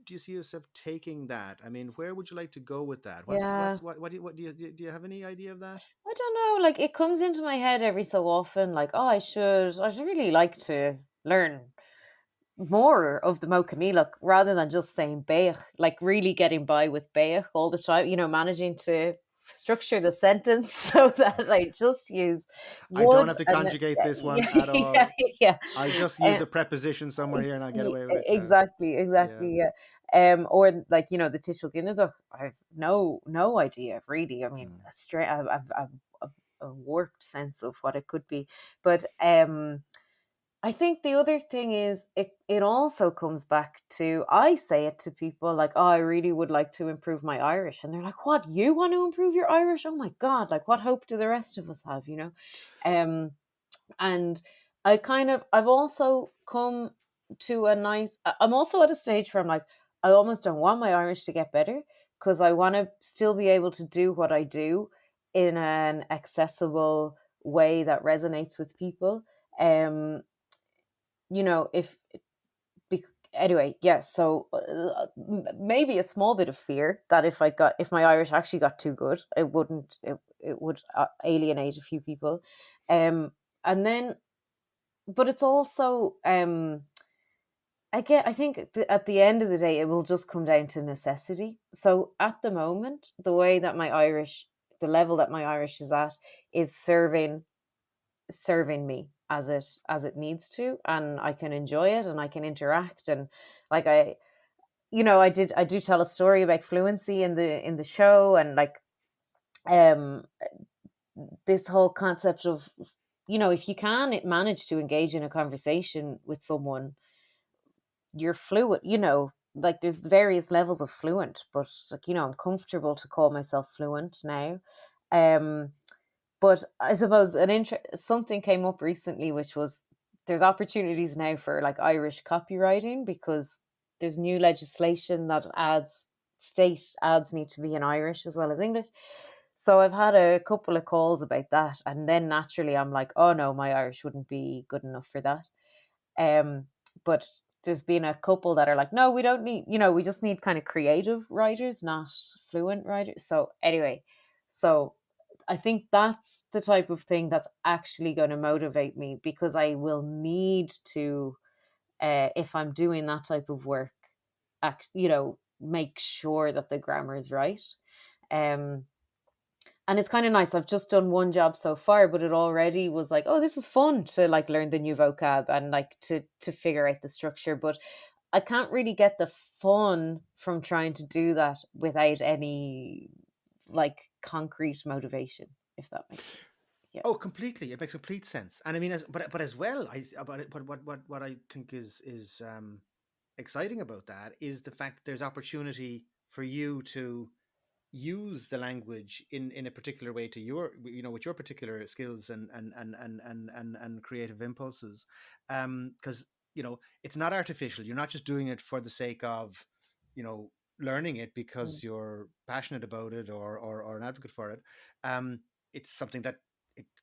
do you see yourself taking that? I mean, where would you like to go with that? Yeah. What do you have any idea of that? I don't know. Like, it comes into my head every so often, like, oh, I'd really like to learn more of the Mochanílaach rather than just saying Beach, like really getting by with Beach all the time, managing to structure the sentence so that I just use I don't would have to and conjugate this one yeah, at all. yeah. I'll just use a preposition somewhere here and I'll get away with it. Exactly, Yeah. yeah. Or like, the Tishel Guinness, I've no idea really. I mean, a warped sense of what it could be, but I think the other thing is it also comes back to, I say it to people like, oh, I really would like to improve my Irish. And they're like, what, you want to improve your Irish? Oh my God, like what hope do the rest of us have, Um, and I've also come to I'm also at a stage where I'm like, I almost don't want my Irish to get better because I want to still be able to do what I do in an accessible way that resonates with people. Um, if anyway, yes. So maybe a small bit of fear that if my Irish actually got too good, it would alienate a few people, and then, but it's also I think at the end of the day, it will just come down to necessity. So at the moment, the level that my Irish is at, is serving me as it needs to, and I can enjoy it and I can interact, and like I do tell a story about fluency in the show, and like um this whole concept of, if you can manage to engage in a conversation with someone, you're fluent, like there's various levels of fluent, but like, I'm comfortable to call myself fluent now. um But I suppose something came up recently, which was there's opportunities now for like Irish copywriting, because there's new legislation that state ads need to be in Irish as well as English. So I've had a couple of calls about that, and then naturally I'm like, oh no, my Irish wouldn't be good enough for that. Um, but there's been a couple that are like, no, we don't need, we just need kind of creative writers, not fluent writers. So anyway, so I think that's the type of thing that's actually going to motivate me, because I will need to, if I'm doing that type of work, make sure that the grammar is right. Um, and it's kind of nice. I've just done one job so far, but it already was like, oh, this is fun to like learn the new vocab and like to figure out the structure. But I can't really get the fun from trying to do that without any like concrete motivation, if that makes sense. Yeah. Oh, completely. It makes complete sense. And I mean, but as well, but what I think is exciting about that is the fact that there's opportunity for you to use the language in a particular way to your, with your particular skills and creative impulses, because it's not artificial. You're not just doing it for the sake of you know learning it Mm. because you're passionate about it or an advocate for it. It's something that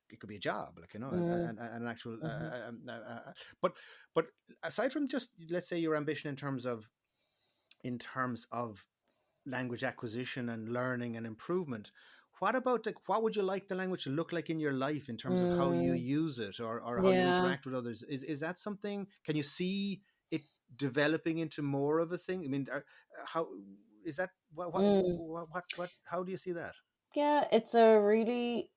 it could be a job, like Mm. an actual Mhm. but aside from just, let's say, your ambition in terms of language acquisition and learning and improvement, what about, like, what would you like the language to look like in your life in terms of how you Mm. use it, or how you Yeah. interact with others? Is that something, can you see it developing into more of a thing? I mean, how is that, Mm. how do you see that? Yeah, it's a really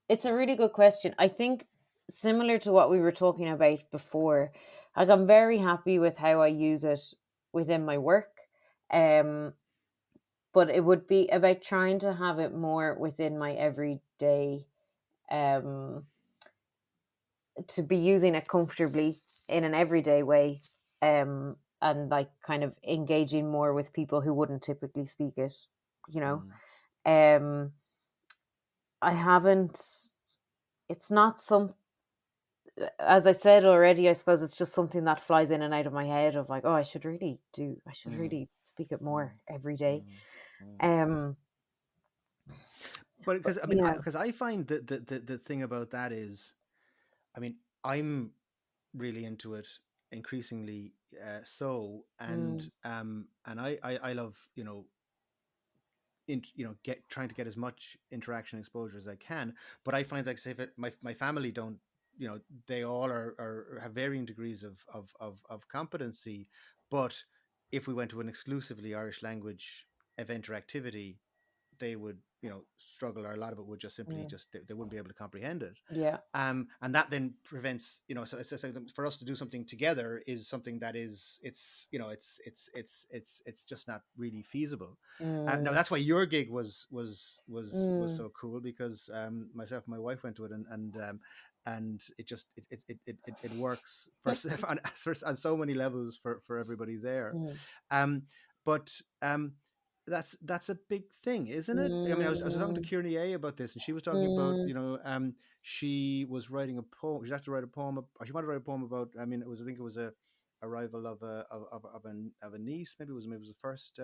good question. I think similar to what we were talking about before, like I'm very happy with how I use it within my work. Um, but it would be about trying to have it more within my everyday, um to be using it comfortably in an everyday way, and like kind of engaging more with people who wouldn't typically speak it, you know. Mm, Um I haven't it's not some as I said already, I suppose it's just something that flies in and out of my head of like, oh, I should mm, really speak it more mm, every day. mm, mm. Um, But but because I mean, yeah. because I find that the thing about that is, I mean, I'm really into it increasingly, so, Mm, and I love, get trying to get as much interaction exposure as I can. But I find, like, say, if my family don't, they all are have varying degrees of competency. But if we went to an exclusively Irish language event or activity, they would, struggle, or a lot of it would just simply, mm, just they wouldn't be able to comprehend it. yeah. And that then prevents, so it's like, for us to do something together is something that is, it's just not really feasible. Now, Mm, that's why your gig was mm, so cool, because myself and my wife went to it, and it just it works on so many levels for everybody there. mm, um but that's a big thing, isn't it? I mean, I was talking to mm, Kieran A about this, and she was talking about, mm, she was writing a poem. She had to write a poem, or she wanted to write a poem about. I mean, I think it was a arrival of a niece. Maybe it was the first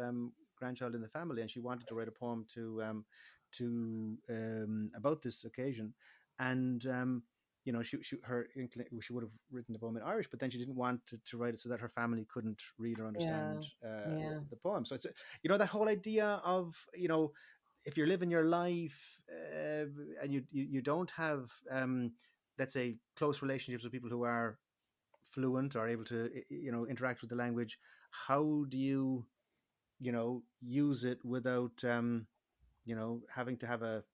grandchild in the family, and she wanted to write a poem to about this occasion. And she would have written the poem in Irish, but then she didn't want to write it so that her family couldn't read or yeah. understand Yeah. the poem. So it's, that whole idea of, if you're living your life, and you don't have, let's say, close relationships with people who are fluent or able to, interact with the language, how do you, use it without, having to have a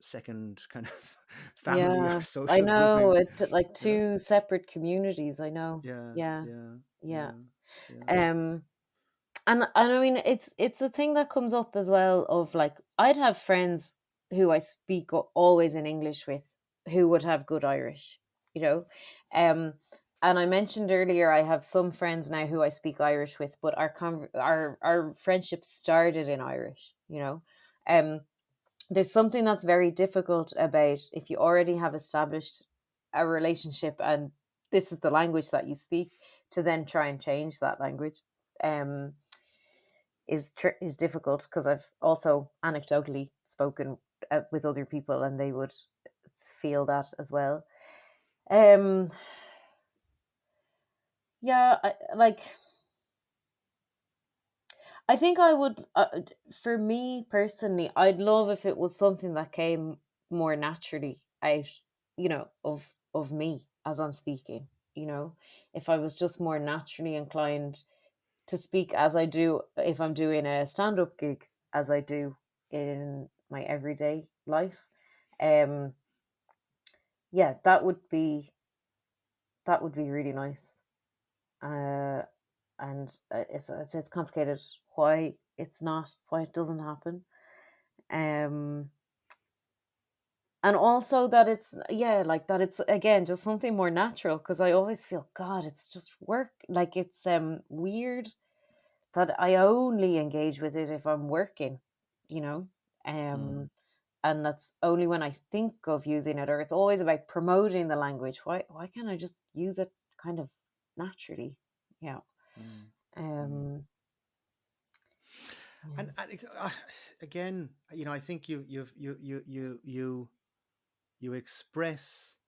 second kind of family or Yeah, I social know. grouping, It's like you know? two separate communities. I know. Yeah, Yeah, yeah, yeah. yeah, yeah. Um, and I mean, it's a thing that comes up as well. Of like, I'd have friends who I speak always in English with, who would have good Irish. You know, um, and I mentioned earlier, I have some friends now who I speak Irish with, but our friendship started in Irish. There's something that's very difficult about if you already have established a relationship and this is the language that you speak, to then try and change that language, um, is difficult, because I've also anecdotally spoken with other people and they would feel that as well. Um, yeah, I think I would, for me personally, I'd love if it was something that came more naturally out, of me as I'm speaking. If I was just more naturally inclined to speak as I do if I'm doing a stand-up gig, as I do in my everyday life. Um, yeah, that would be really nice. Uh, and it's complicated why it doesn't happen. um and also that it's, yeah, like that it's again just something more natural, because I always feel, god, it's just work, like it's weird that I only engage with it if I'm working, you know. Mm. And that's only when I think of using it, or it's always about promoting the language. Why can't I just use it kind of naturally? Yeah. Mm. Mm. Um yeah. And again, I think you express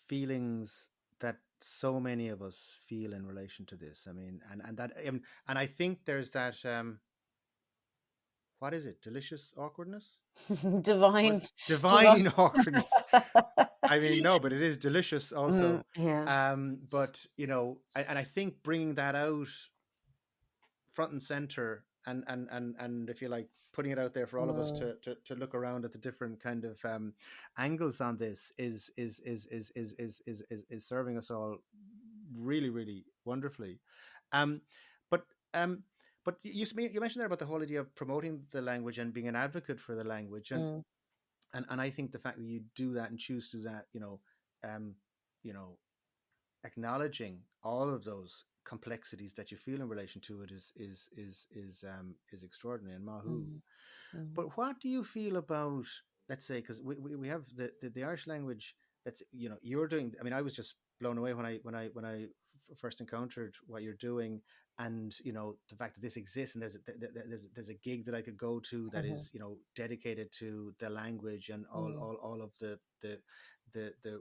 feelings that so many of us feel in relation to this. I mean, and I think there's that what is it? Delicious awkwardness? Was Divine divine. divine awkwardness. I mean, no, but it is delicious also. Yeah. But and I think bringing that out front and center, and if you like, putting it out there for all of us Mm, to look around at the different kind of angles on this is serving us all really, really wonderfully. um but um but you mentioned there about the whole idea of promoting the language and being an advocate for the language, mm, and I think the fact that you do that and choose to do that, um you know acknowledging all of those complexities that you feel in relation to it is extraordinary and mahu. mm, mm, But what do you feel about, let's say, because we have the Irish language that's, you're doing. I mean, I was just blown away when I first encountered what you're doing, and the fact that this exists, and there's a gig that I could go to that mhm. is dedicated to the language and Mm. all of the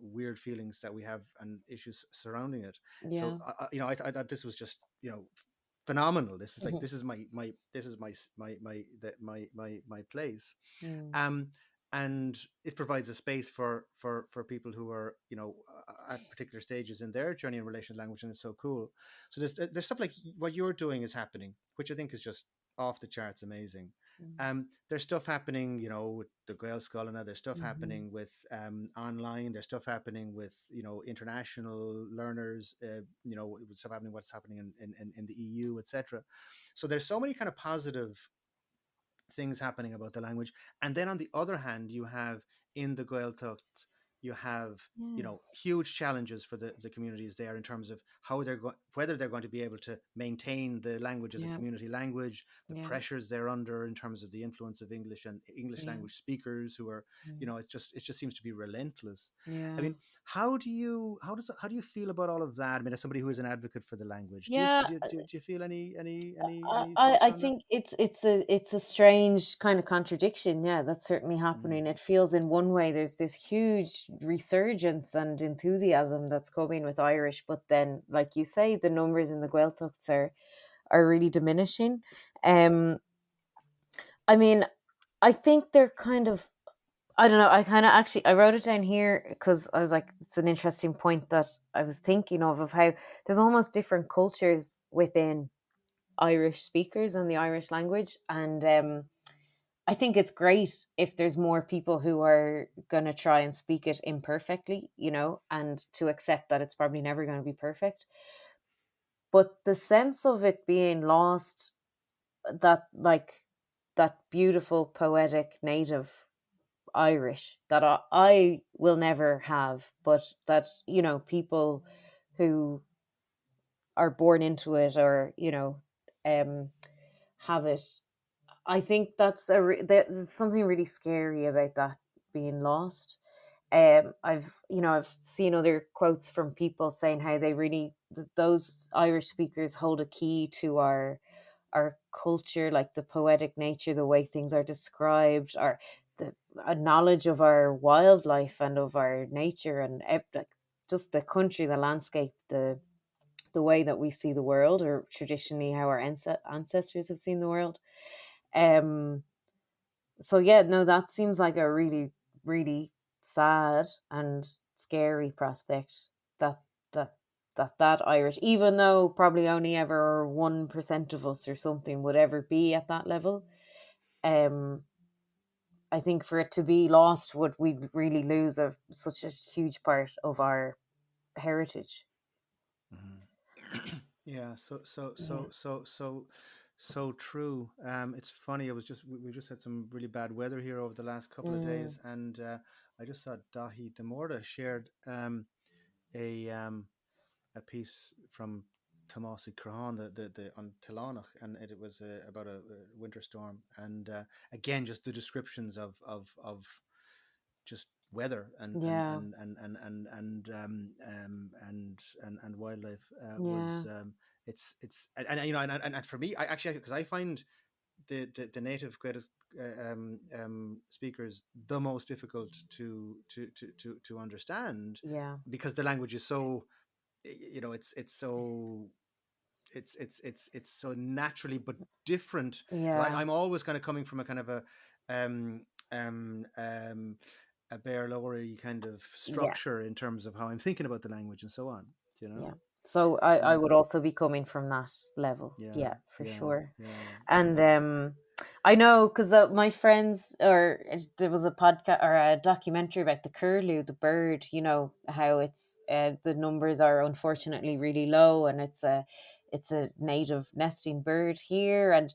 weird feelings that we have and issues surrounding it. So Yeah. I thought this was just phenomenal. This is like, Mhm. this is my this is my place. Mm. um and it provides a space for people who are at particular stages in their journey in relation to language, and it's so cool. So there's stuff like what you're doing is happening, which I think is just off the charts amazing. Mm. There's stuff happening, with the Gaeilge and there's stuff Mhm. happening with online. There's stuff happening with international learners. Stuff happening, what's happening in the EU, etc. So there's so many kind of positive things happening about the language. And then on the other hand, you have in the Gaeltacht, you have Yeah. huge challenges for the communities there in terms of how whether they're going to be able to maintain the language as a Yeah. community language, the Yeah. pressures they're under in terms of the influence of English and English Yeah. language speakers who are, Mm. it just seems to be relentless. I Yeah. mean, how do you feel about all of that? I mean, as somebody who is an advocate for the language, do you Yeah. do you feel I, any I thoughts I on that? think it's a strange kind of contradiction. Yeah, that's certainly Mm, happening. It feels in one way there's this huge resurgence and enthusiasm that's coming with Irish, but then, like you say, the numbers in the Gaeltachts are really diminishing. Um, I mean, I think they're kind of, I don't know. I kind of actually I wrote it down here because I was like, it's an interesting point that I was thinking of how there's almost different cultures within Irish speakers and the Irish language, and I think it's great if there's more people who are going to try and speak it imperfectly, and to accept that it's probably never going to be perfect. But the sense of it being lost, that like that beautiful poetic native Irish that I will never have, but that people who are born into it, or um, have it. I think there's something really scary about that being lost. I've seen other quotes from people saying how they really those Irish speakers hold a key to our culture, like the poetic nature, the way things are described, or the a knowledge of our wildlife and of our nature, and like just the country, the landscape, the way that we see the world, or traditionally how our ancestors have seen the world. Um, so yeah, no, that seems like a really, really sad and scary prospect that that that Irish, even though probably only ever 1% of us or something would ever be at that level. Um, I think for it to be lost, would we really lose such a huge part of our heritage? mhm. Yeah, Yeah. so true. It's funny. We just had some really bad weather here over the last couple of Mm, days, and I just saw Dahi Demorda shared a piece from Tomás Crahan, the on Tilánach, and it was about a winter storm, and again just the descriptions of just weather Yeah. and wildlife Yeah. was it's and you know and for me I actually because I find the native greatest speakers the most difficult to understand Yeah. because the language is so it's so it's so naturally but different because Yeah. I'm always kind of coming from a kind of um um um a bare lowery kind of Yeah. structure in terms of how I'm thinking about the language and so on, you know. Yeah. So I Yeah, would also be coming from that level. yeah, Yeah, for yeah, sure. yeah, And I know because my friends, or there was a podcast or a documentary about the curlew, the bird. You know how it's the numbers are unfortunately really low, and it's a native nesting bird here, and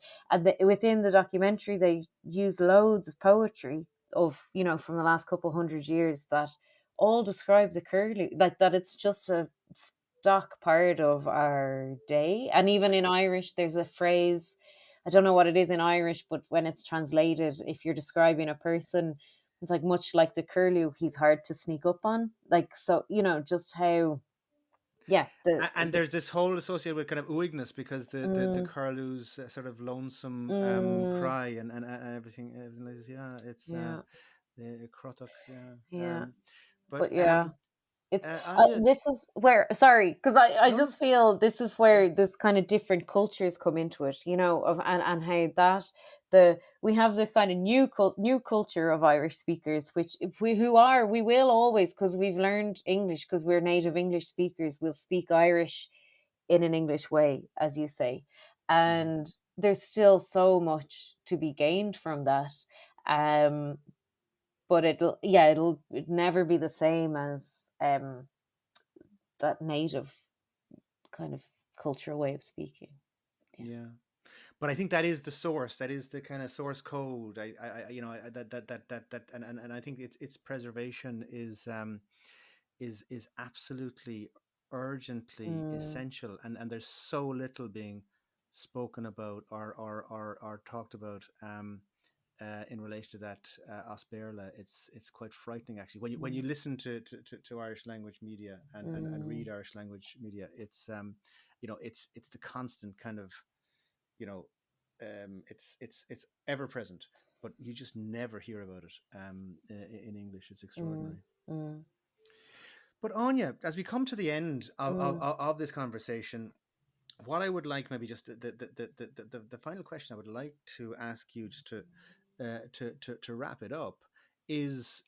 within the documentary they use loads of poetry of from the last couple hundred years that all describe the curlew, like that it's just a stock part of our day. And even in Irish there's a phrase, I don't know what it is in Irish, but when it's translated, if you're describing a person, it's like much like the curlew, he's hard to sneak up on. Like, so, just how, yeah, and there's this whole associated with kind of ooigness because the mm, curlew's sort of lonesome mm, cry and everything like this. Yeah, it's yeah, the crotok. Yeah, yeah. but But yeah, it's Anya, this is where, sorry, because I no, no, just feel this is yeah, where this kind of different cultures come into it, of and how that we have the kind of new culture of Irish speakers, which we will always, because we've learned English, because we're native English speakers, will speak Irish in an English way, as you say, mhm. and there's still so much to be gained from that. Um, but it'll never be the same as that native kind of cultural way of speaking. Yeah. Yeah. But I think that is the source. That is the kind of source code. And I think its preservation is absolutely urgently Mm, essential. And there's so little being spoken about or talked about in relation to that Osbearla. It's quite frightening actually when you mm, listen to Irish language media and read mm, Irish language media. It's the constant kind of you know it's ever present, but you just never hear about it in English. It's mm, extraordinary. mm, But Anya, as we come to the end mm, of this conversation, what I would like, maybe just the final question I would like to ask you, just to wrap it up, is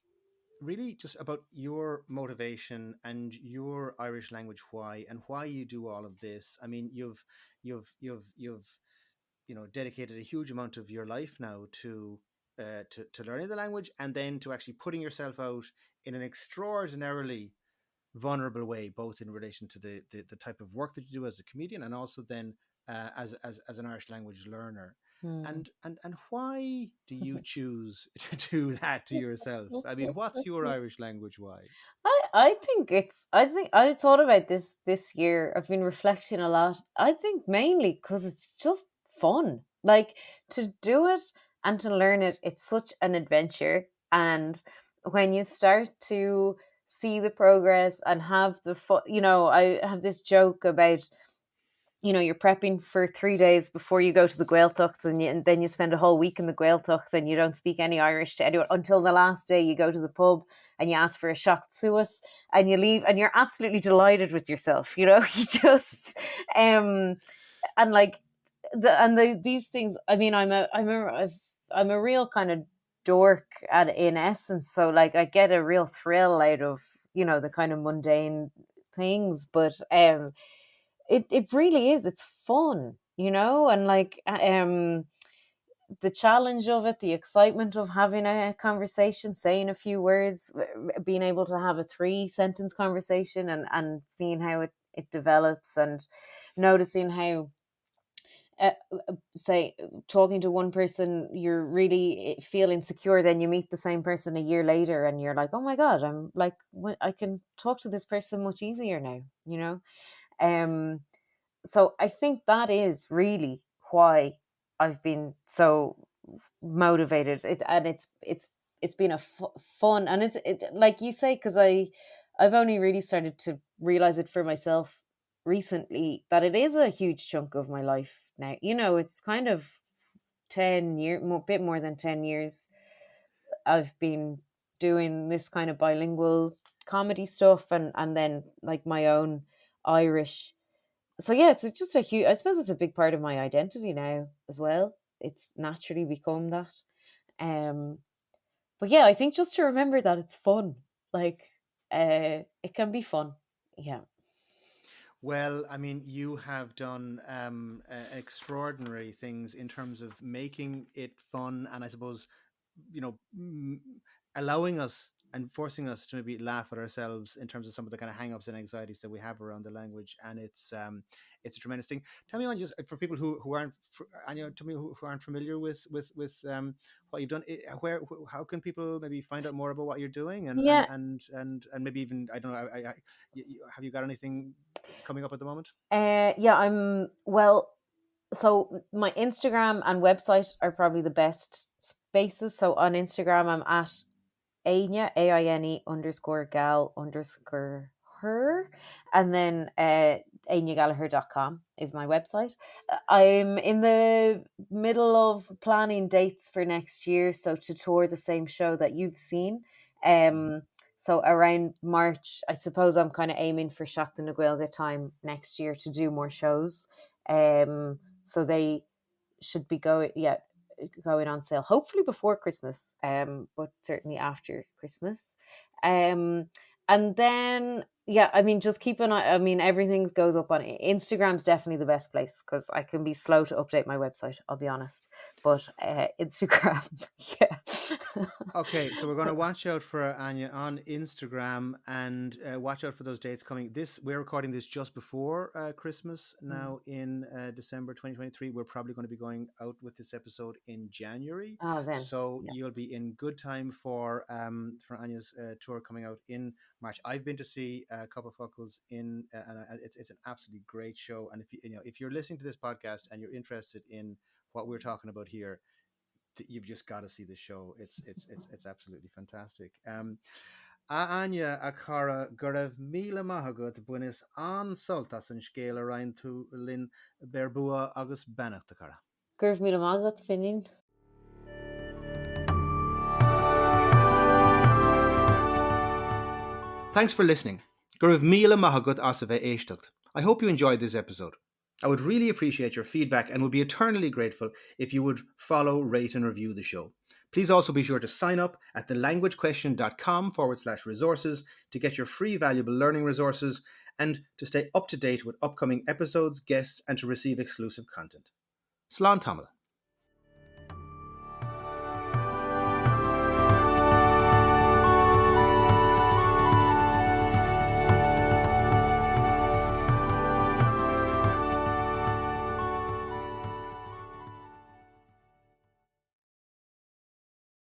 really just about your motivation and your Irish language why and why you do all of this. I mean, you've dedicated a huge amount of your life now to learning the language and then to actually putting yourself out in an extraordinarily vulnerable way, both in relation to the type of work that you do as a comedian and also then as an Irish language learner. mm. And why do you choose to do that to yourself? I mean, what's your Irish language why? I think I thought about this year. I've been reflecting a lot. I think mainly because it's just fun. Like, to do it and to learn it, it's such an adventure. And when you start to see the progress and have the fun, I have this joke about, you're prepping for 3 days before you go to the Gaeltacht, and then you spend a whole week in the Gaeltacht, and you don't speak any Irish to anyone until the last day. You go to the pub and you ask for a shocked suas, and you leave, and you're absolutely delighted with yourself. You just, and like these things. I mean, I'm a real kind of dork in essence. So like, I get a real thrill out of the kind of mundane things, but it really is, it's fun, and like the challenge of it, the excitement of having a conversation, saying a few words, being able to have a 3 sentence conversation, and seeing how it develops, and noticing how uh, say, talking to one person, you're really feel insecure, then you meet the same person a year later and you're like, oh my god, I'm like, I can talk to this person much easier now. um So I think that is really why I've been so motivated. It's been a fun, and like you say, because I've only really started to realize it for myself recently that it is a huge chunk of my life now. It's kind of 10 year, bit more than 10 years I've been doing this kind of bilingual comedy stuff, and then like my own Irish. So yeah, it's just a huge. I suppose it's a big part of my identity now as well. It's naturally become that. Um, but yeah, I think just to remember that it's fun. Like, it can be fun. Yeah. Well, I mean, you have done extraordinary things in terms of making it fun, and I suppose, you know, allowing us and forcing us to maybe laugh at ourselves in terms of some of the kind of hang-ups and anxieties that we have around the language, and it's a tremendous thing. Tell me on just for people who aren't, and to me who aren't familiar with what you've done. How can people maybe find out more about what you're doing, Yeah. and maybe even, I don't know, have you got anything coming up at the moment? Yeah. I'm well. So my Instagram and website are probably the best spaces. So on Instagram, I'm at Áine, AINE underscore gal underscore her. And then ainegallagher.com is my website. I'm in the middle of planning dates for next year. So to tour the same show that you've seen. Mhm. So around March, I suppose I'm kind of aiming for Shock the Gaeilge time next year to do more shows. So they should be going on sale hopefully before Christmas, but certainly after Christmas. And then yeah, I mean, just keep an eye. I mean, everything goes up on Instagram's definitely the best place because I can be slow to update my website. I'll be honest, but Instagram, yeah. Okay, so we're going to watch out for Anya on Instagram, and watch out for those dates coming. We're recording this just before Christmas Mm. now in December 2023. We're probably going to be going out with this episode in January, Oh, then so yeah. you'll be in good time for Anya's tour coming out in March. I've been to see a couple of Fuckles and it's an absolutely great show. And if you're listening to this podcast and you're interested in what we're talking about here, you've just got to see the show. It's absolutely fantastic. Anya a cara gur raibh míle maith agat bunas an soltas an scéal a rainn tú linn berbua agus bennacht a cara. Gurf mí agat finin. Thanks for listening. Gur raibh míle maith agat as a bheith éisteacht. I hope you enjoyed this episode. I would really appreciate your feedback and would be eternally grateful if you would follow, rate, and review the show. Please also be sure to sign up at thelanguagequestion.com/resources to get your free valuable learning resources and to stay up to date with upcoming episodes, guests, and to receive exclusive content. Slán Tamil.